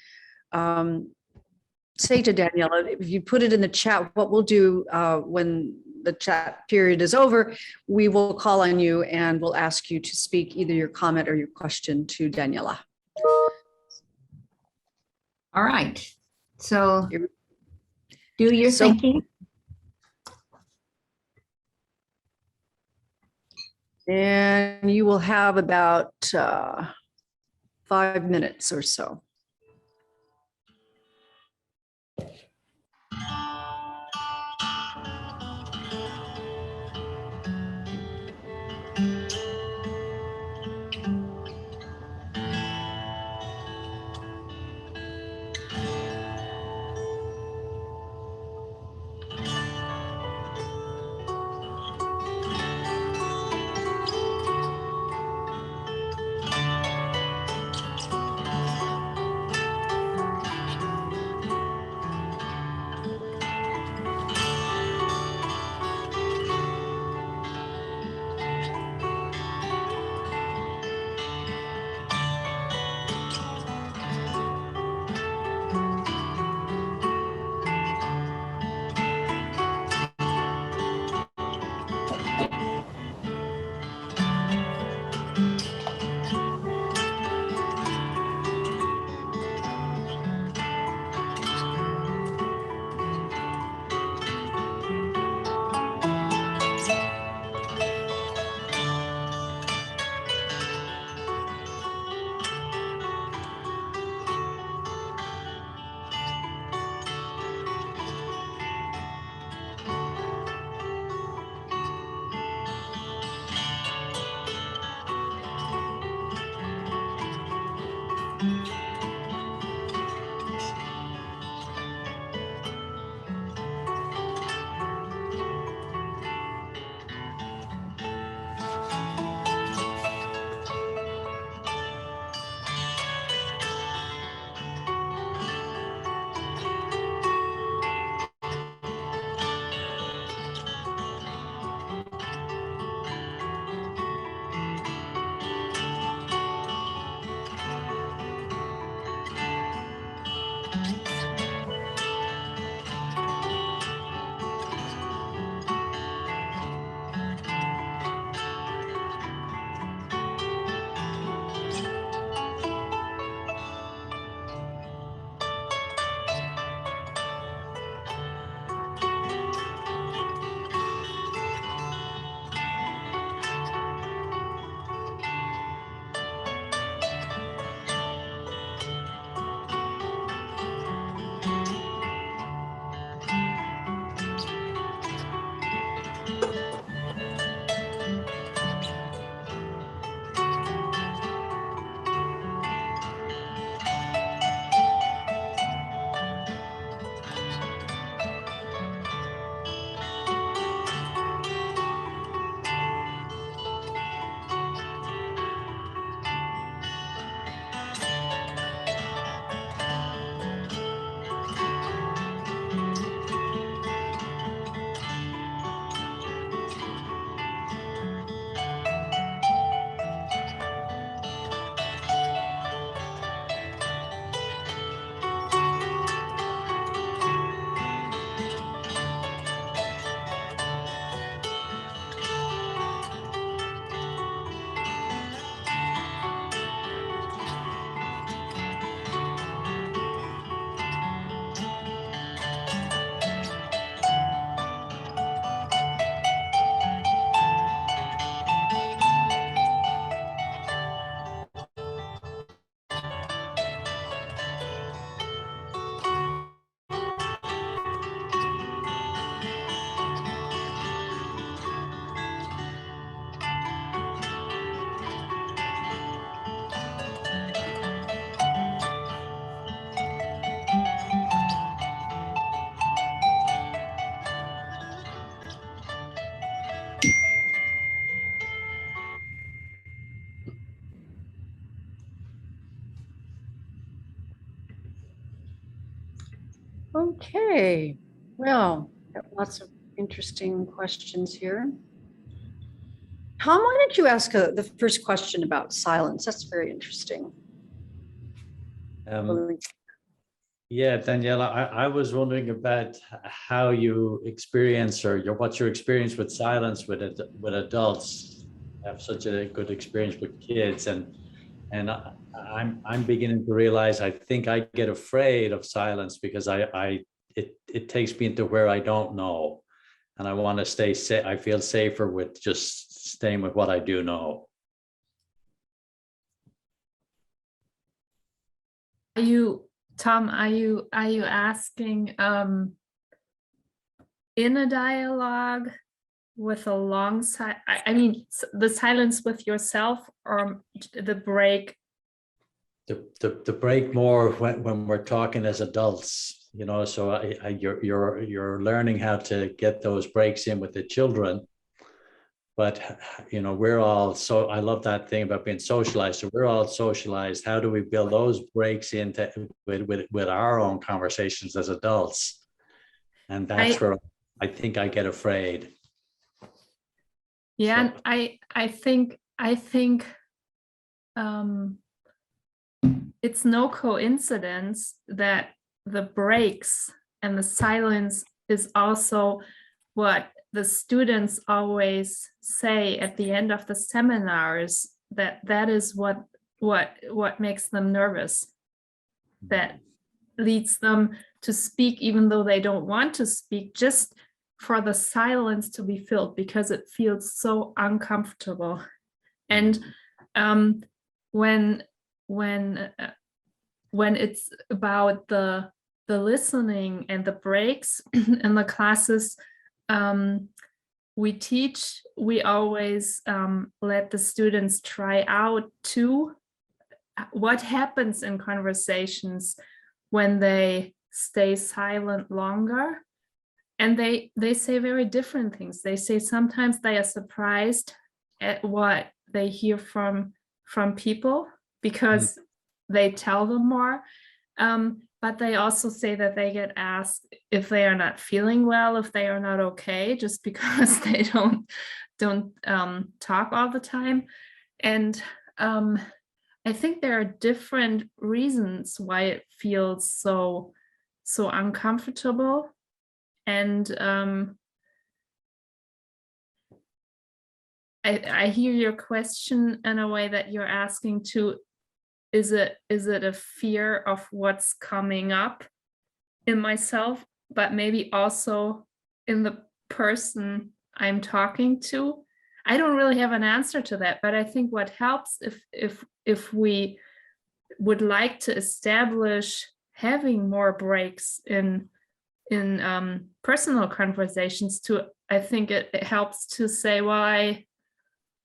say to Daniela, if you put it in the chat, what we'll do when the chat period is over, we will call on you and we'll ask you to speak either your comment or your question to Daniela. All right. So do your thinking. And you will have about 5 minutes or so. Okay, well, got lots of interesting questions here. Tom, why don't you ask the first question about silence? That's very interesting. Yeah, Daniela, I was wondering about how you experience or what's your experience with silence with adults. I have such a good experience with kids, and I'm beginning to realize I think I get afraid of silence because it takes me into where I don't know, and I want to stay safe. I feel safer with just staying with what I do know. Tom, are you asking in a dialogue with a long I mean, the silence with yourself or the break? The break more when we're talking as adults, you know. So you're learning how to get those breaks in with the children. But, you know, we're all, so I love that thing about being socialized. So we're all socialized. How do we build those breaks into with our own conversations as adults? And that's where I think I get afraid. Yeah, So. and I think it's no coincidence that the breaks and the silence is also what the students always say at the end of the seminars, that is what makes them nervous, that leads them to speak even though they don't want to speak, just for the silence to be filled because it feels so uncomfortable. And when it's about the listening and the breaks in the classes we always let the students try out too what happens in conversations when they stay silent longer. And they say very different things. They say sometimes they are surprised at what they hear from people because they tell them more. But they also say that they get asked if they are not feeling well, if they are not okay, just because they don't talk all the time. And I think there are different reasons why it feels so uncomfortable. And I hear your question in a way that you're asking to, is it a fear of what's coming up in myself, but maybe also in the person I'm talking to? I don't really have an answer to that, but I think what helps if we would like to establish having more breaks in personal conversations I think it helps to say, well,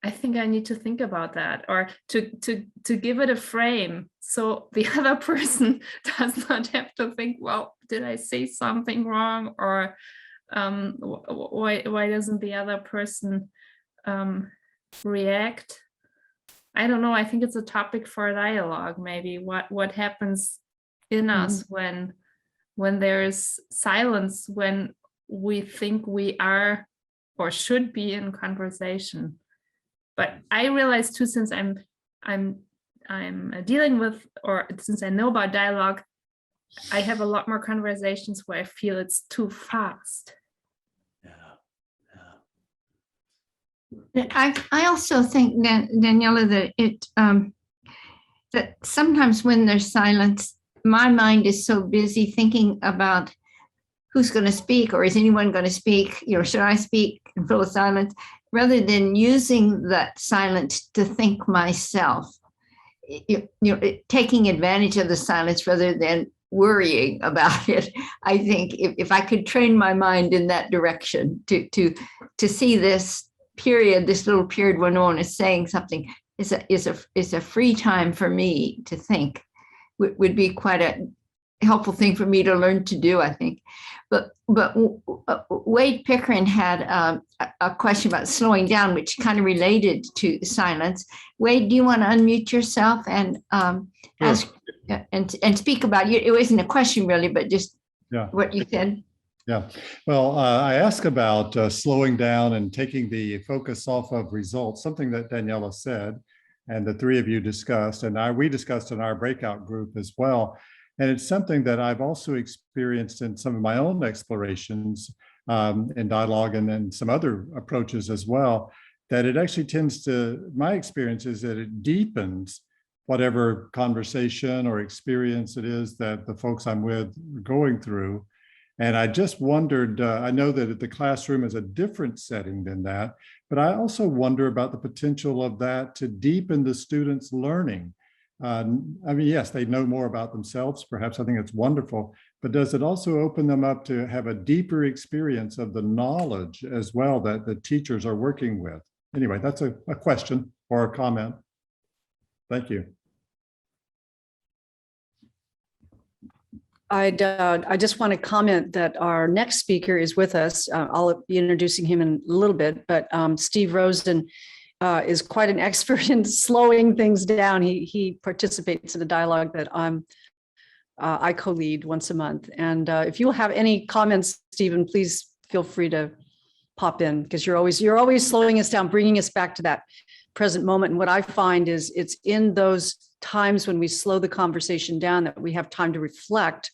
I think I need to think about that, or to give it a frame so the other person does not have to think, well, did I say something wrong, or why doesn't the other person react? I don't know. I think it's a topic for a dialogue, maybe what happens in us when there is silence, when we think we are or should be in conversation. But I realize too, since I'm dealing with, or since I know about dialogue, I have a lot more conversations where I feel it's too fast. I also think, Daniela, that that sometimes when there's silence, my mind is so busy thinking about who's going to speak, or is anyone going to speak? Should I speak and fill a silence, rather than using that silence to think myself. Taking advantage of the silence rather than worrying about it. I think if I could train my mind in that direction to see this little period when no one is saying something is a free time for me to think, would be quite helpful thing for me to learn to do, I think. But Wade Pickering had a question about slowing down, which kind of related to silence. Wade, do you want to unmute yourself and ask and speak about it? It wasn't a question really, but just what you said. Yeah, well, I asked about slowing down and taking the focus off of results, something that Daniela said, and the three of you discussed, and we discussed in our breakout group as well. And it's something that I've also experienced in some of my own explorations in dialogue and some other approaches as well, that it actually tends to, my experience is that it deepens whatever conversation or experience it is that the folks I'm with are going through. And I just wondered, I know that the classroom is a different setting than that, but I also wonder about the potential of that to deepen the students' learning. I mean, yes, they know more about themselves, perhaps. I think it's wonderful, but does it also open them up to have a deeper experience of the knowledge as well that the teachers are working with? Anyway, that's a question or a comment. Thank you. I just want to comment that our next speaker is with us. I'll be introducing him in a little bit, but Steve Rosen is quite an expert in slowing things down. He participates in a dialogue that I co-lead once a month. And if you'll have any comments, Stephen, please feel free to pop in, because you're always slowing us down, bringing us back to that present moment. And what I find is it's in those times when we slow the conversation down that we have time to reflect,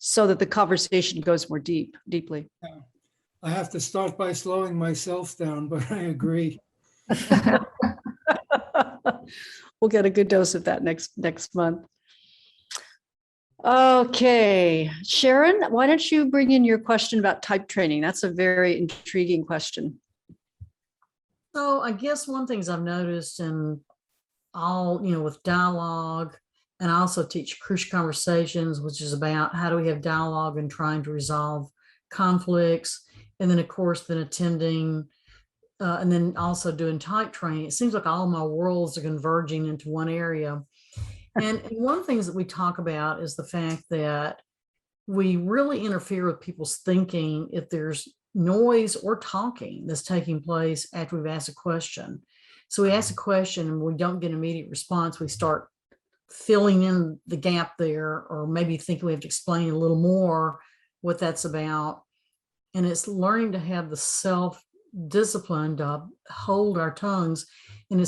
so that the conversation goes more deeply. I have to start by slowing myself down, but I agree. We'll get a good dose of that next month. Okay, Sharon, why don't you bring in your question about type training? That's a very intriguing question. So I guess one thing I've noticed in all, with dialogue, and I also teach crucial conversations, which is about how do we have dialogue and trying to resolve conflicts. And then of course, then attending and then also doing type training. It seems like all my worlds are converging into one area. And one of the things that we talk about is the fact that we really interfere with people's thinking if there's noise or talking that's taking place after we've asked a question. So we ask a question and we don't get an immediate response. We start filling in the gap there, or maybe think we have to explain a little more what that's about. And it's learning to have the self-discipline to hold our tongues. And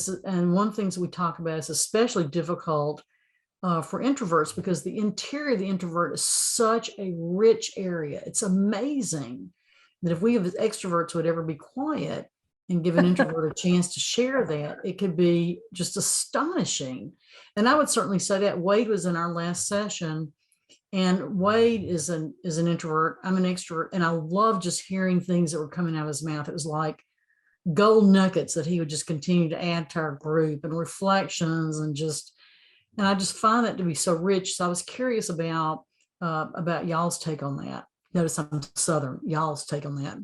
one of the things that we talk about is especially difficult for introverts, because the interior of the introvert is such a rich area. It's amazing that if we as extroverts would ever be quiet and give an introvert a chance to share that, it could be just astonishing. And I would certainly say that. Wade was in our last session, and Wade is an introvert. I'm an extrovert, and I love just hearing things that were coming out of his mouth. It was like gold nuggets that he would just continue to add to our group, and reflections, and I just find that to be so rich. So I was curious about y'all's take on that. Notice I'm Southern. Y'all's take on that.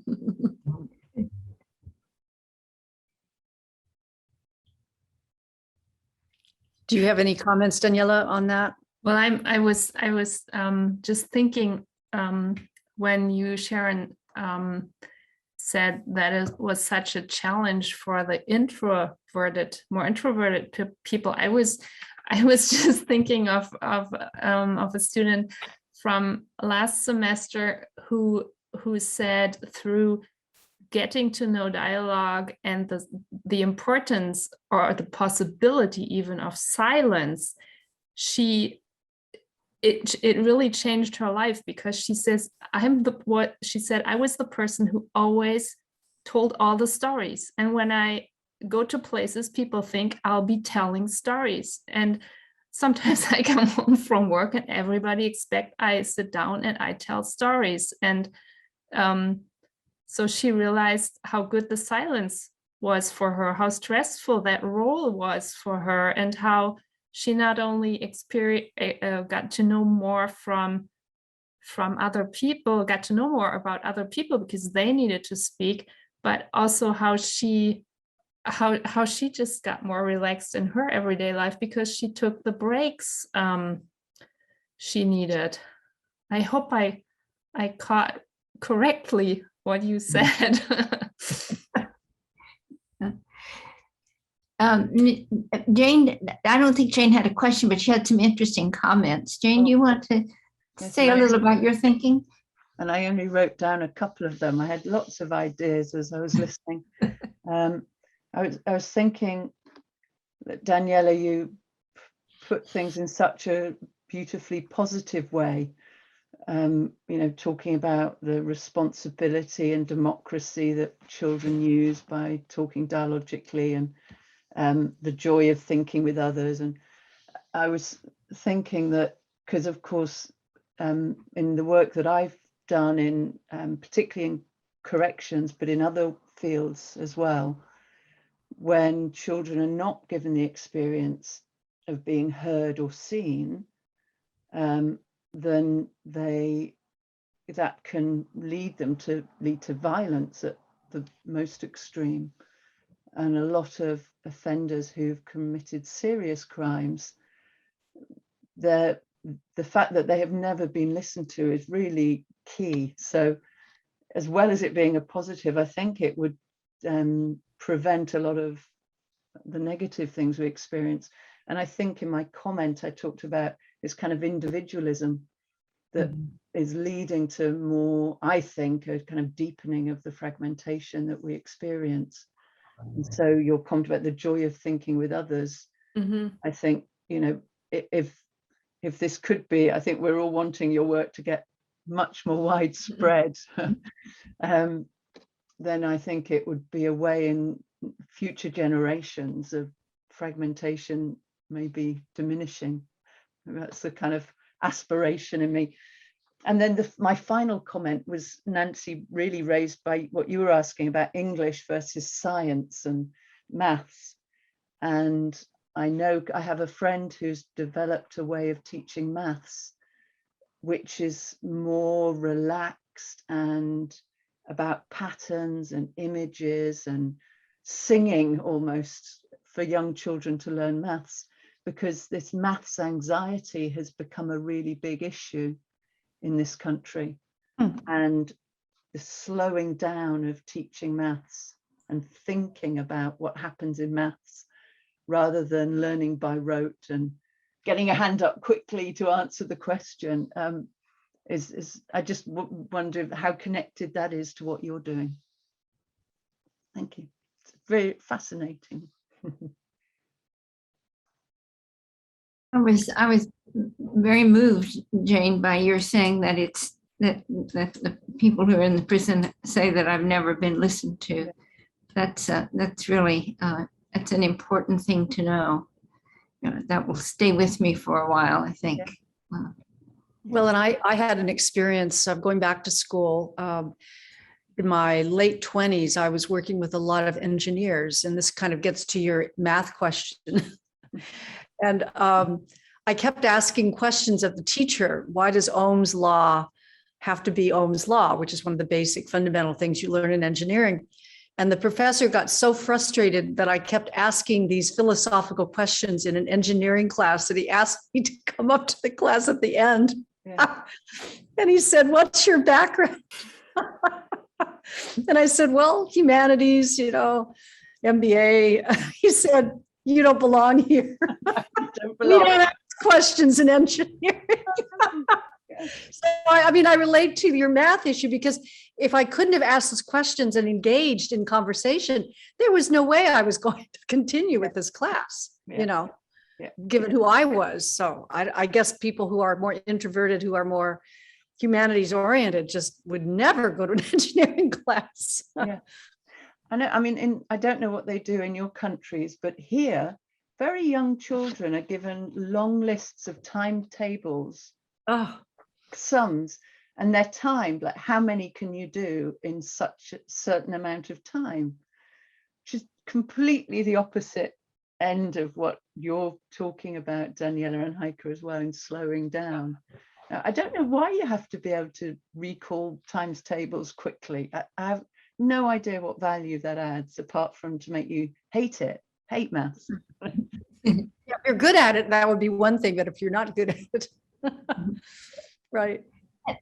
Do you have any comments, Daniela, on that? Well, I was just thinking when you, Sharon, said that it was such a challenge for the more introverted people. I was just thinking of a student from last semester who said through getting to know dialogue and the importance or the possibility even of silence, it really changed her life, because she says, I was the person who always told all the stories. And when I go to places, people think I'll be telling stories. And sometimes I come home from work and everybody expects I sit down and I tell stories. And so she realized how good the silence was for her, how stressful that role was for her, and how she not only got to know more from other people, got to know more about other people because they needed to speak, but also how she just got more relaxed in her everyday life because she took the breaks she needed. I hope I caught correctly what you said. Jane, I don't think Jane had a question, but she had some interesting comments. Jane, do you want to Yes, say a ma'am. little about your thinking? And I only wrote down a couple of them. I had lots of ideas as I was listening. I was thinking that Daniela, you put things in such a beautifully positive way. You know, talking about the responsibility and democracy that children use by talking dialogically, and the joy of thinking with others. And I was thinking that, because of course, in the work that I've done in particularly in corrections, but in other fields as well, when children are not given the experience of being heard or seen, then that can lead to violence at the most extreme. And a lot of offenders who've committed serious crimes, the fact that they have never been listened to is really key. So as well as it being a positive, I think it would prevent a lot of the negative things we experience. And I think in my comment, I talked about this kind of individualism that is leading to more, I think, a kind of deepening of the fragmentation that we experience. And so your comment about the joy of thinking with others, I think, you know, if this could be, I think we're all wanting your work to get much more widespread, then I think it would be a way in future generations of fragmentation maybe diminishing. That's the kind of aspiration in me. And then my final comment was, Nancy, really raised by what you were asking about English versus science and maths. And I know I have a friend who's developed a way of teaching maths, which is more relaxed and about patterns and images and singing almost for young children to learn maths, because this maths anxiety has become a really big issue in this country. And the slowing down of teaching maths and thinking about what happens in maths rather than learning by rote and getting a hand up quickly to answer the question is I just wonder how connected that is to what you're doing. Thank you. It's very fascinating. I was very moved, Jane, by your saying that it's that the people who are in the prison say that I've never been listened to. That's really that's an important thing to know. You know, that will stay with me for a while, I think. Well, and I had an experience of going back to school. In my late 20s, I was working with a lot of engineers, and this kind of gets to your math question. And I kept asking questions of the teacher. Why does Ohm's law have to be Ohm's law, which is one of the basic fundamental things you learn in engineering? And the professor got so frustrated that I kept asking these philosophical questions in an engineering class that he asked me to come up to the class at the end. Yeah. And he said, "What's your background?" And I said, "Well, humanities, you know, MBA." He said, "You don't belong here. We don't ask questions in engineering." So, I mean, I relate to your math issue, because if I couldn't have asked those questions and engaged in conversation, there was no way I was going to continue with this class, you know, given who I was. So I guess people who are more introverted, who are more humanities oriented, just would never go to an engineering class. Yeah. I know. I mean, I don't know what they do in your countries, but here, very young children are given long lists of timetables, sums, and they're timed, like how many can you do in such a certain amount of time, which is completely the opposite end of what you're talking about, Daniela and Heike, as well, in slowing down. Now, I don't know why you have to be able to recall times tables quickly. I have no idea what value that adds, apart from to make you hate maths. If you're good at it, that would be one thing, but if you're not good at it, right.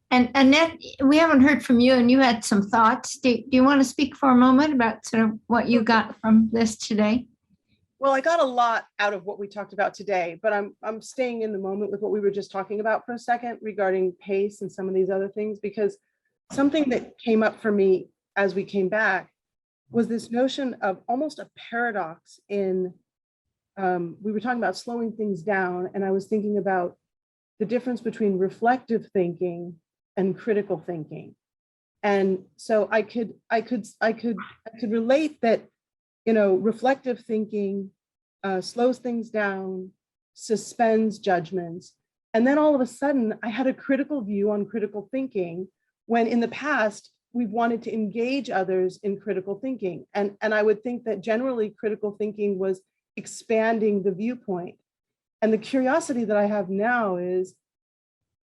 And Annette, we haven't heard from you, and you had some thoughts. Do you want to speak for a moment about sort of what you got from this today? Well, I got a lot out of what we talked about today, but I'm staying in the moment with what we were just talking about for a second regarding pace and some of these other things, because something that came up for me as we came back was this notion of almost a paradox in, we were talking about slowing things down, and I was thinking about the difference between reflective thinking and critical thinking. And so I could relate that, you know, reflective thinking slows things down, suspends judgments. And then all of a sudden I had a critical view on critical thinking, when in the past we've wanted to engage others in critical thinking. And I would think that generally critical thinking was expanding the viewpoint. And the curiosity that I have now is,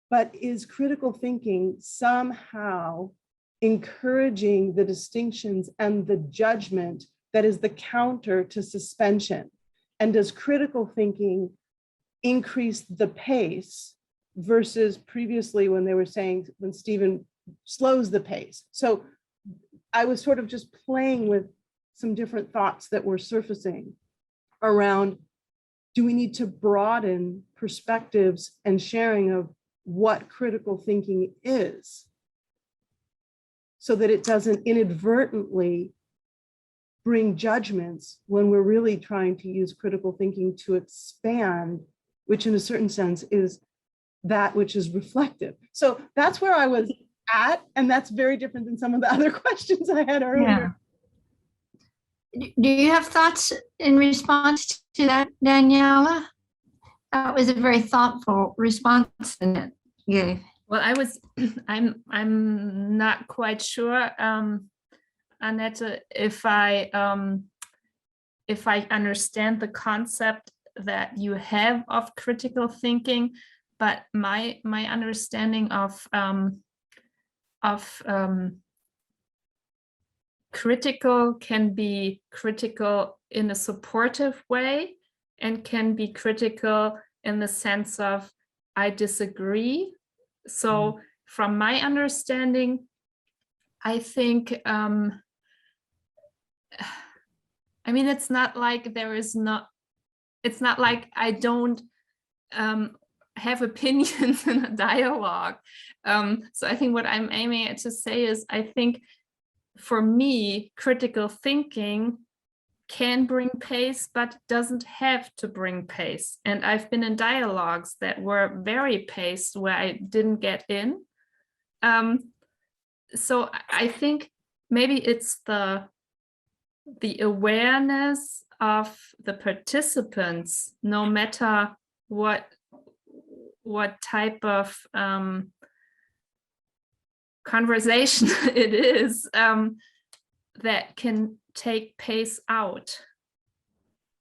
but is critical thinking somehow encouraging the distinctions and the judgment that is the counter to suspension? And does critical thinking increase the pace versus previously when they were saying, when Stephen slows the pace? So I was sort of just playing with some different thoughts that were surfacing around, do we need to broaden perspectives and sharing of what critical thinking is, so that it doesn't inadvertently bring judgments when we're really trying to use critical thinking to expand, which in a certain sense is that which is reflective. So that's where I was at, and that's very different than some of the other questions I had earlier. Yeah. Do you have thoughts in response to that, Daniela? That was a very thoughtful response that you gave. Well, I'm not quite sure, Annette, if I understand the concept that you have of critical thinking, but my understanding of critical can be critical in a supportive way, and can be critical in the sense of I disagree. So from my understanding, I think, I mean, it's not like it's not like I don't have opinions in a dialogue. So I think what I'm aiming at to say is, I think for me, critical thinking can bring pace, but doesn't have to bring pace. And I've been in dialogues that were very paced where I didn't get in. So I think maybe it's the awareness of the participants, no matter what type of conversation it is, that can take pace out.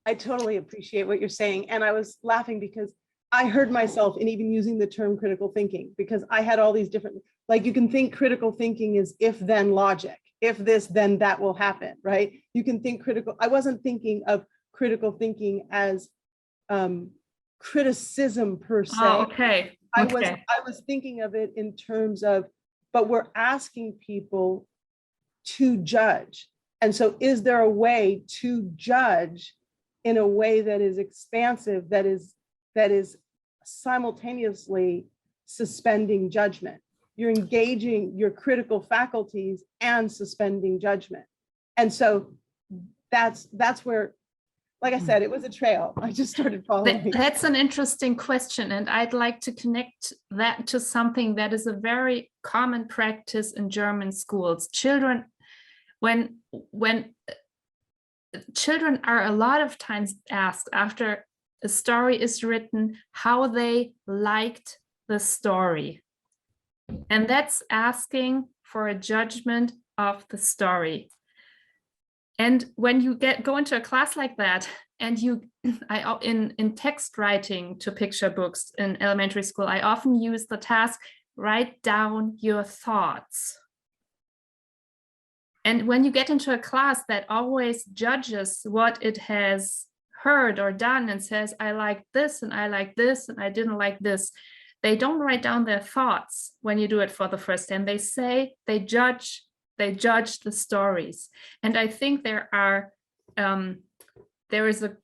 I totally appreciate what you're saying. And I was laughing because I heard myself in even using the term critical thinking, because I had all these different, like, you can think critical thinking is if then logic, if this, then that will happen, right? You can think critical. I wasn't thinking of critical thinking as criticism per se. Oh, okay. I was thinking of it in terms of, but we're asking people to judge. And so is there a way to judge in a way that is expansive, that is simultaneously suspending judgment? You're engaging your critical faculties and suspending judgment. And so that's where, like I said, it was a trail. I just started following. That's an interesting question. And I'd like to connect that to something that is a very common practice in German schools. Children, when children are a lot of times asked after a story is written, how they liked the story. And that's asking for a judgment of the story. And when you go into a class like that, and in text writing to picture books in elementary school, I often use the task, write down your thoughts. And when you get into a class that always judges what it has heard or done and says, I like this and I like this and I didn't like this, they don't write down their thoughts when you do it for the first time. They say they judge the stories. And I think there is a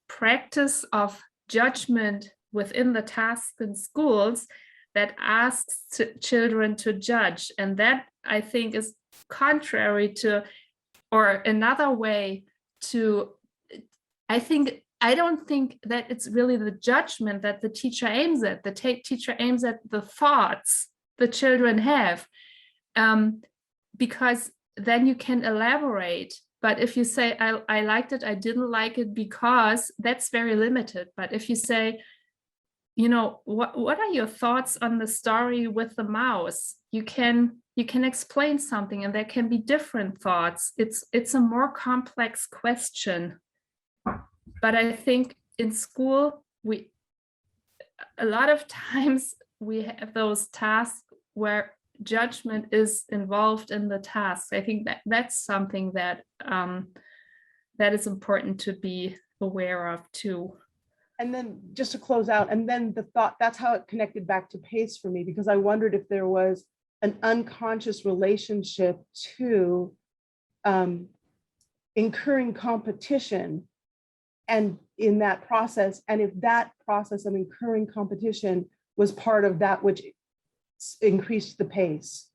practice of judgment within the task in schools that asks children to judge. And that, I think, is contrary to, or another way to, I don't think that it's really the judgment that the teacher aims at. The teacher aims at the thoughts the children have, because then you can elaborate. But if you say, I liked it, I didn't like it because, that's very limited. But if you say, you know, what are your thoughts on the story with the mouse? You can explain something, and there can be different thoughts. It's a more complex question. But I think in school, a lot of times we have those tasks where judgment is involved in the task. I think that's something that that is important to be aware of too. And then just to close out, and then the thought, that's how it connected back to pace for me, because I wondered if there was an unconscious relationship to incurring competition and in that process, and if that process of incurring competition was part of that which increased the pace.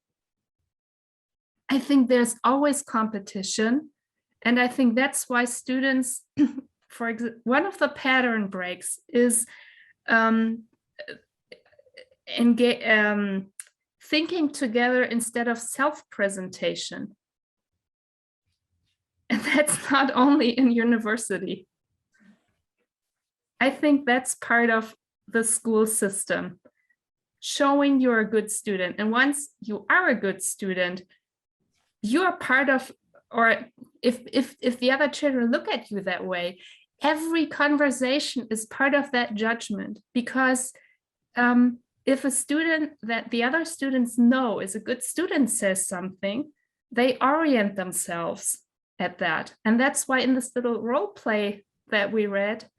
I think there's always competition. And I think that's why students, for example, one of the pattern breaks is thinking together instead of self-presentation. And that's not only in university. I think that's part of the school system, showing you're a good student. And once you are a good student, you are part of, or if the other children look at you that way, every conversation is part of that judgment. Because if a student that the other students know is a good student says something, they orient themselves at that. And that's why in this little role play that we read,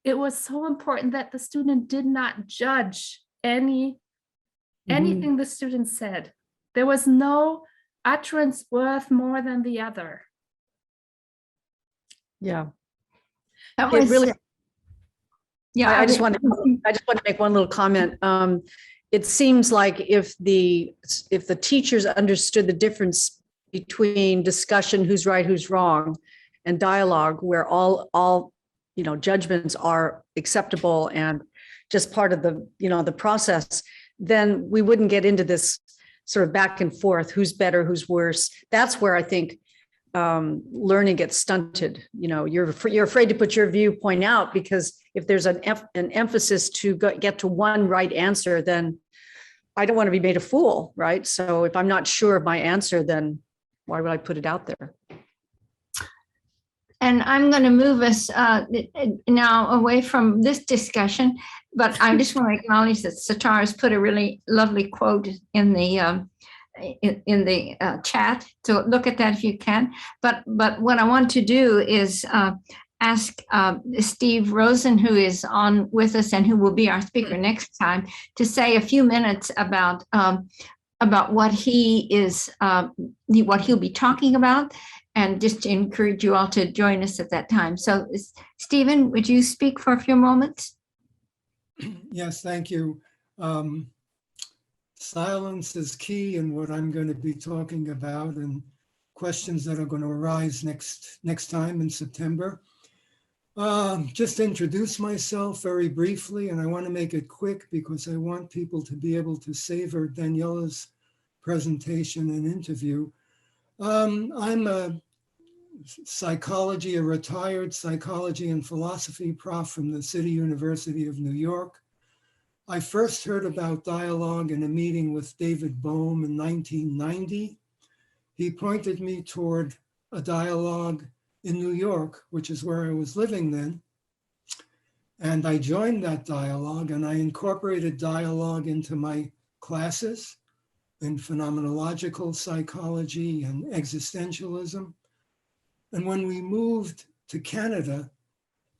it was so important that the student did not judge anything the student said. There was no utterance worth more than the other. Yeah. That It was really, yeah. I just want to make one little comment. It seems like if the teachers understood the difference between discussion, who's right, who's wrong, and dialogue, where all judgments are acceptable and just part of the process, then we wouldn't get into this sort of back and forth, who's better, who's worse. That's where I think learning gets stunted. You're afraid to put your viewpoint out, because if there's an emphasis to get to one right answer, then I don't want to be made a fool, right? So if I'm not sure of my answer, then why would I put it out there? And I'm going to move us now away from this discussion, but I just want to acknowledge that Satar has put a really lovely quote in the chat. So look at that if you can. But what I want to do is ask Steve Rosen, who is on with us and who will be our speaker next time, to say a few minutes about what what he'll be talking about, and just to encourage you all to join us at that time. So, Stephen, would you speak for a few moments? Yes, thank you. Silence is key in what I'm going to be talking about, and questions that are going to arise next time in September. Just to introduce myself very briefly, and I want to make it quick because I want people to be able to savor Daniela's presentation and interview. I'm a retired psychology and philosophy prof from the City University of New York. I first heard about dialogue in a meeting with David Bohm in 1990. He pointed me toward a dialogue in New York, which is where I was living then. And I joined that dialogue, and I incorporated dialogue into my classes in phenomenological psychology and existentialism. And when we moved to Canada,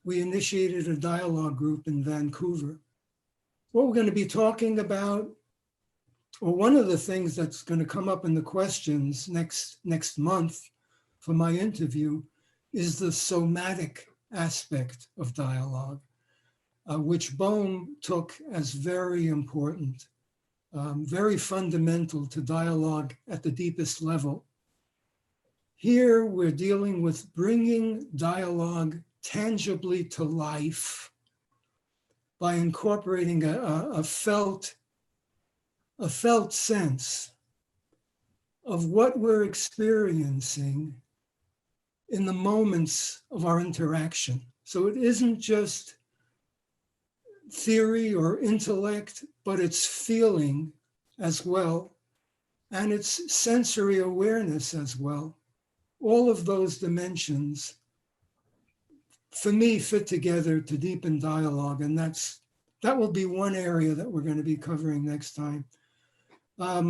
we initiated a dialogue group in Vancouver. what we're going to be talking about, or one of the things that's going to come up in the questions next month for my interview, is the somatic aspect of dialogue, which Bohm took as very important, very fundamental to dialogue at the deepest level. Here we're dealing with bringing dialogue tangibly to life by incorporating a felt sense of what we're experiencing in the moments of our interaction. So it isn't just theory or intellect, but it's feeling as well, and it's sensory awareness as well. All of those dimensions, for me, fit together to deepen dialogue, and that will be one area that we're going to be covering next time. I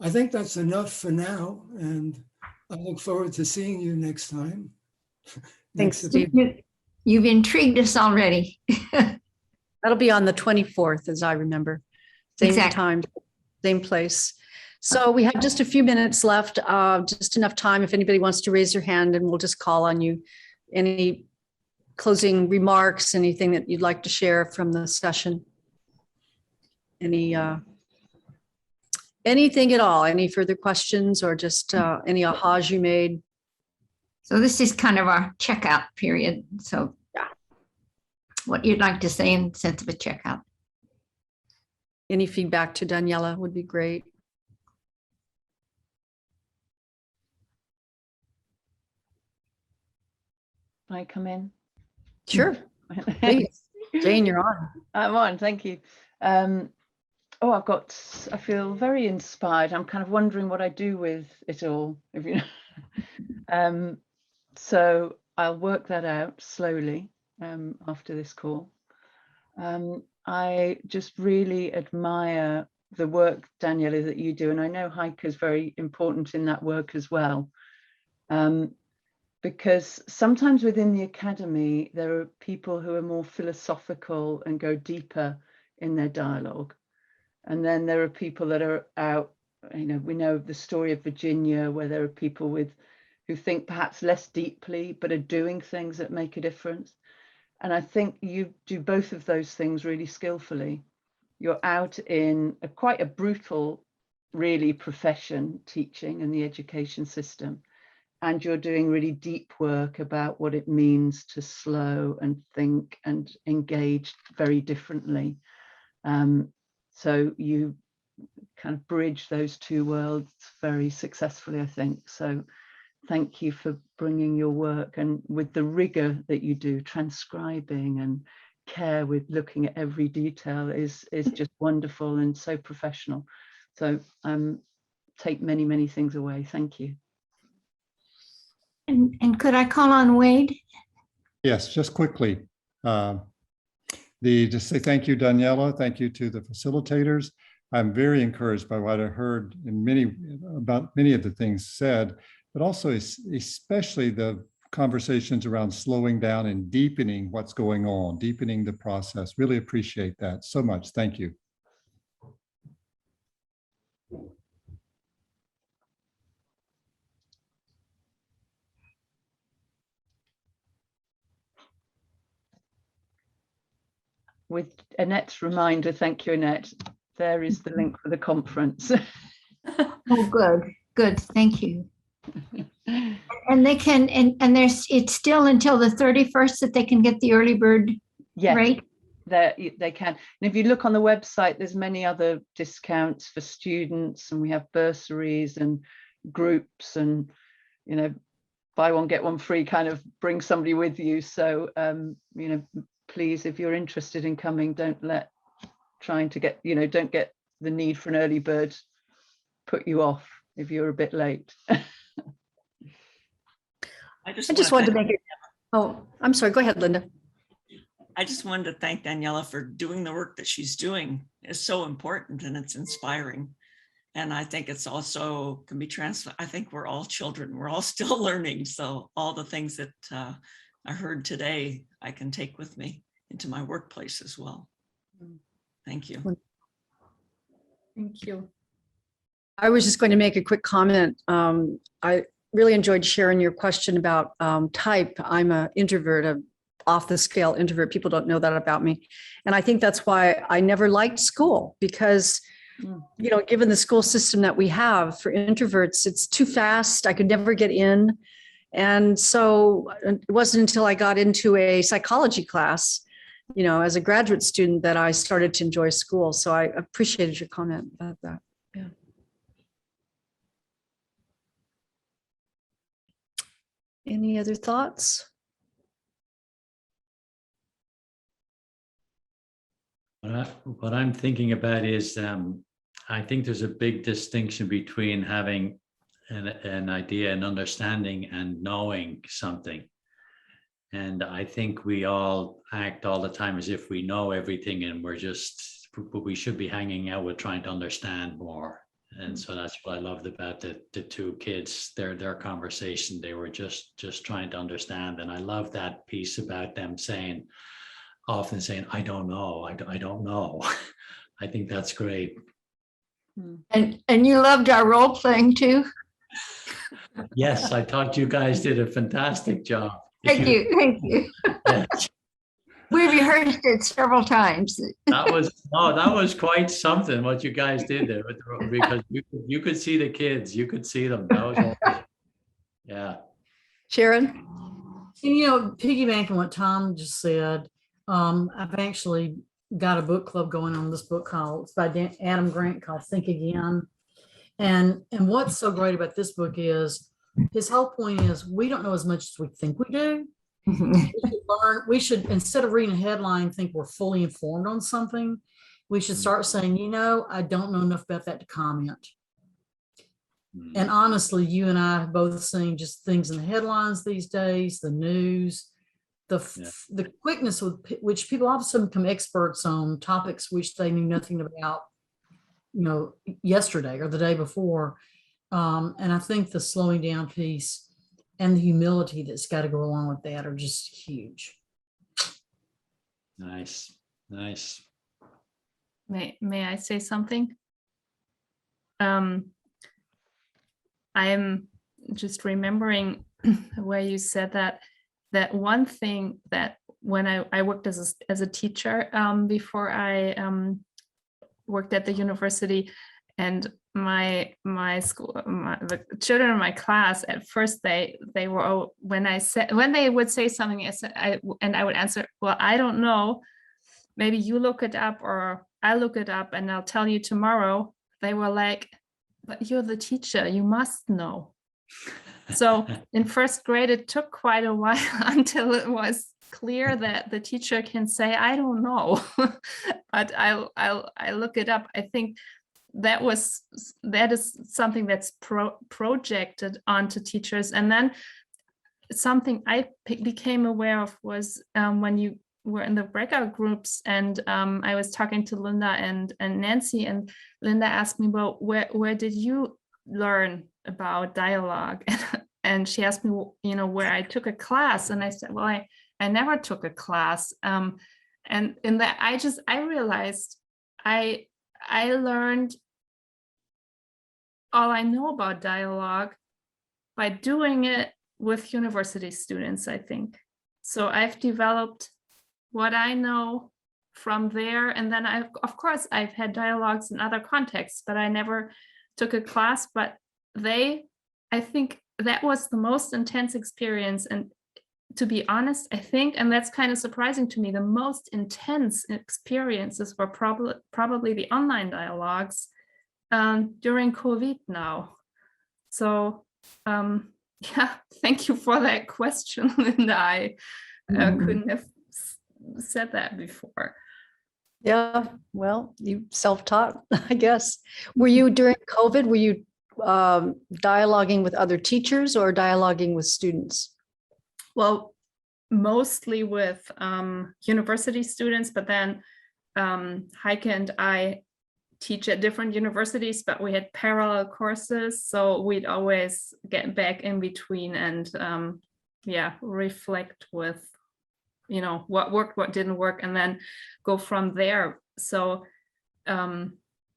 think that's enough for now, and I look forward to seeing you next time. Thanks, Steve. You've intrigued us already. That'll be on the 24th, as I remember. Same Exactly. time, same place. So we have just a few minutes left, just enough time if anybody wants to raise their hand, and we'll just call on you. Any closing remarks, anything that you'd like to share from the session? Anything at all? Any further questions, or just any ahas you made? So this is kind of our checkout period. So yeah, what you'd like to say in the sense of a checkout. Any feedback to Daniela would be great. Can I come in? Sure. Please. Jane, you're on. I'm on, thank you. I feel very inspired. I'm kind of wondering what I do with it all, if you know. So I'll work that out slowly after this call. I just really admire the work, Daniela, that you do. And I know Heike is very important in that work as well. Because sometimes within the academy, there are people who are more philosophical and go deeper in their dialogue. And then there are people that are out, you know, we know the story of Virginia, where there are people who think perhaps less deeply, but are doing things that make a difference. And I think you do both of those things really skillfully. You're out in quite a brutal, really, profession, teaching and the education system. And you're doing really deep work about what it means to slow and think and engage very differently. So you kind of bridge those two worlds very successfully, I think. So thank you for bringing your work, and with the rigor that you do, transcribing and care with looking at every detail is just wonderful and so professional. So take many, many things away. Thank you. And could I call on Wade? Yes, just quickly. Just say thank you, Daniela. Thank you to the facilitators. I'm very encouraged by what I heard about many of the things said, but also especially the conversations around slowing down and deepening what's going on, deepening the process. Really appreciate that so much. Thank you. With Annette's reminder, thank you, Annette. There is the link for the conference. Oh, good. Thank you. And they can, and it's still until the 31st that they can get the early bird rate? They can. And if you look on the website, there's many other discounts for students, and we have bursaries and groups, and, you know, buy one, get one free, kind of bring somebody with you. So, you know, please, if you're interested in coming, don't let trying to get, you know, don't get the need for an early bird put you off if you're a bit late. I just wanted to make it. Oh, I'm sorry. Go ahead, Linda. I just wanted to thank Daniela for doing the work that she's doing. It's so important and it's inspiring. And I think it's also can be transferred. I think we're all children. We're all still learning. So all the things that I heard today, I can take with me into my workplace as well. Thank you. Thank you. I was just going to make a quick comment. I really enjoyed sharing your question about type. I'm an introvert, a off the scale introvert. People don't know that about me. And I think that's why I never liked school, because, you know, given the school system that we have for introverts, it's too fast. I could never get in. And so it wasn't until I got into a psychology class, you know, as a graduate student, that I started to enjoy school. So I appreciated your comment about that. Yeah. Any other thoughts? What I'm thinking about is, I think there's a big distinction between having an idea and understanding and knowing something. And I think we all act all the time as if we know everything, and but we should be hanging out with trying to understand more. And so that's what I loved about the two kids, their conversation. They were just trying to understand. And I love that piece about them often saying, I don't know, I don't know. I think that's great. And you loved our role playing too? Yes, I thought you guys did a fantastic job. Thank you. Yes. We rehearsed it several times. That was quite something what you guys did there, because you could see the kids, you could see them. That was awesome. Yeah. Sharon? And, you know, piggybacking on what Tom just said, I've actually got a book club going on, this book it's by Adam Grant, called Think Again. And what's so great about this book is his whole point is we don't know as much as we think we do. We should, instead of reading a headline, think we're fully informed on something. We should start saying, you know, I don't know enough about that to comment. And honestly, you and I have both seen just things in the headlines these days, the news, the quickness with which people all of a sudden become experts on topics which they knew nothing about, you know, yesterday or the day before. And I think the slowing down piece and the humility that's got to go along with that are just huge. Nice. May I say something? I'm just remembering where you said that one thing that when I worked as a teacher before I worked at the university, and my school, the children in my class, at first they were, when they would say something, I would answer, well, I don't know, maybe you look it up or I look it up and I'll tell you tomorrow. They were like, but you're the teacher, you must know. So in first grade, it took quite a while until it was clear that the teacher can say, I don't know, but I look it up. I think that is something that's projected onto teachers. And then something I became aware of was when you were in the breakout groups, and I was talking to Linda and Nancy, and Linda asked me, well, where did you learn about dialogue? And she asked me, you know, where I took a class, and I said, well, I never took a class. And in that, I realized I learned all I know about dialogue by doing it with university students, I think. So I've developed what I know from there. And then of course, I've had dialogues in other contexts, but I never took a class. But I think that was the most intense experience. And to be honest, I think, and that's kind of surprising to me, the most intense experiences were probably the online dialogues during COVID now. So yeah, thank you for that question, Linda. I couldn't have said that before. Yeah, well, you self-taught, I guess. Were you during COVID, were you dialoguing with other teachers or dialoguing with students? Well, mostly with university students, but then Heike and I teach at different universities, but we had parallel courses. So we'd always get back in between and reflect with, you know, what worked, what didn't work, and then go from there. So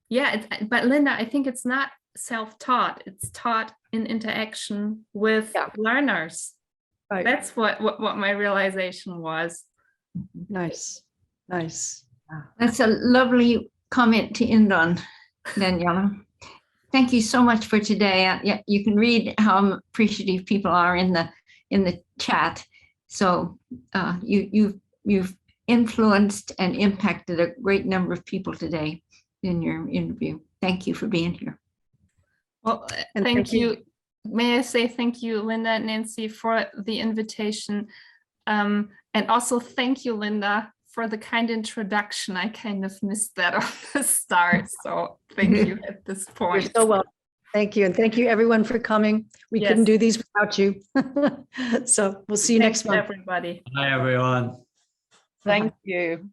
yeah, but Linda, I think it's not self-taught. It's taught in interaction with learners. Right. That's what my realization was. Nice. Nice. That's a lovely comment to end on, Daniela. Thank you so much for today. Yeah, you can read how appreciative people are in the chat. So you've influenced and impacted a great number of people today in your interview. Thank you for being here. Well, And thank you. May I say thank you, Linda and Nancy, for the invitation. And also thank you, Linda, for the kind introduction. I kind of missed that on the start. So thank you at this point. You're so welcome. Thank you. And thank you everyone for coming. We couldn't do these without you. So we'll see you Thanks, next month. everybody. Hi, everyone. Thank you.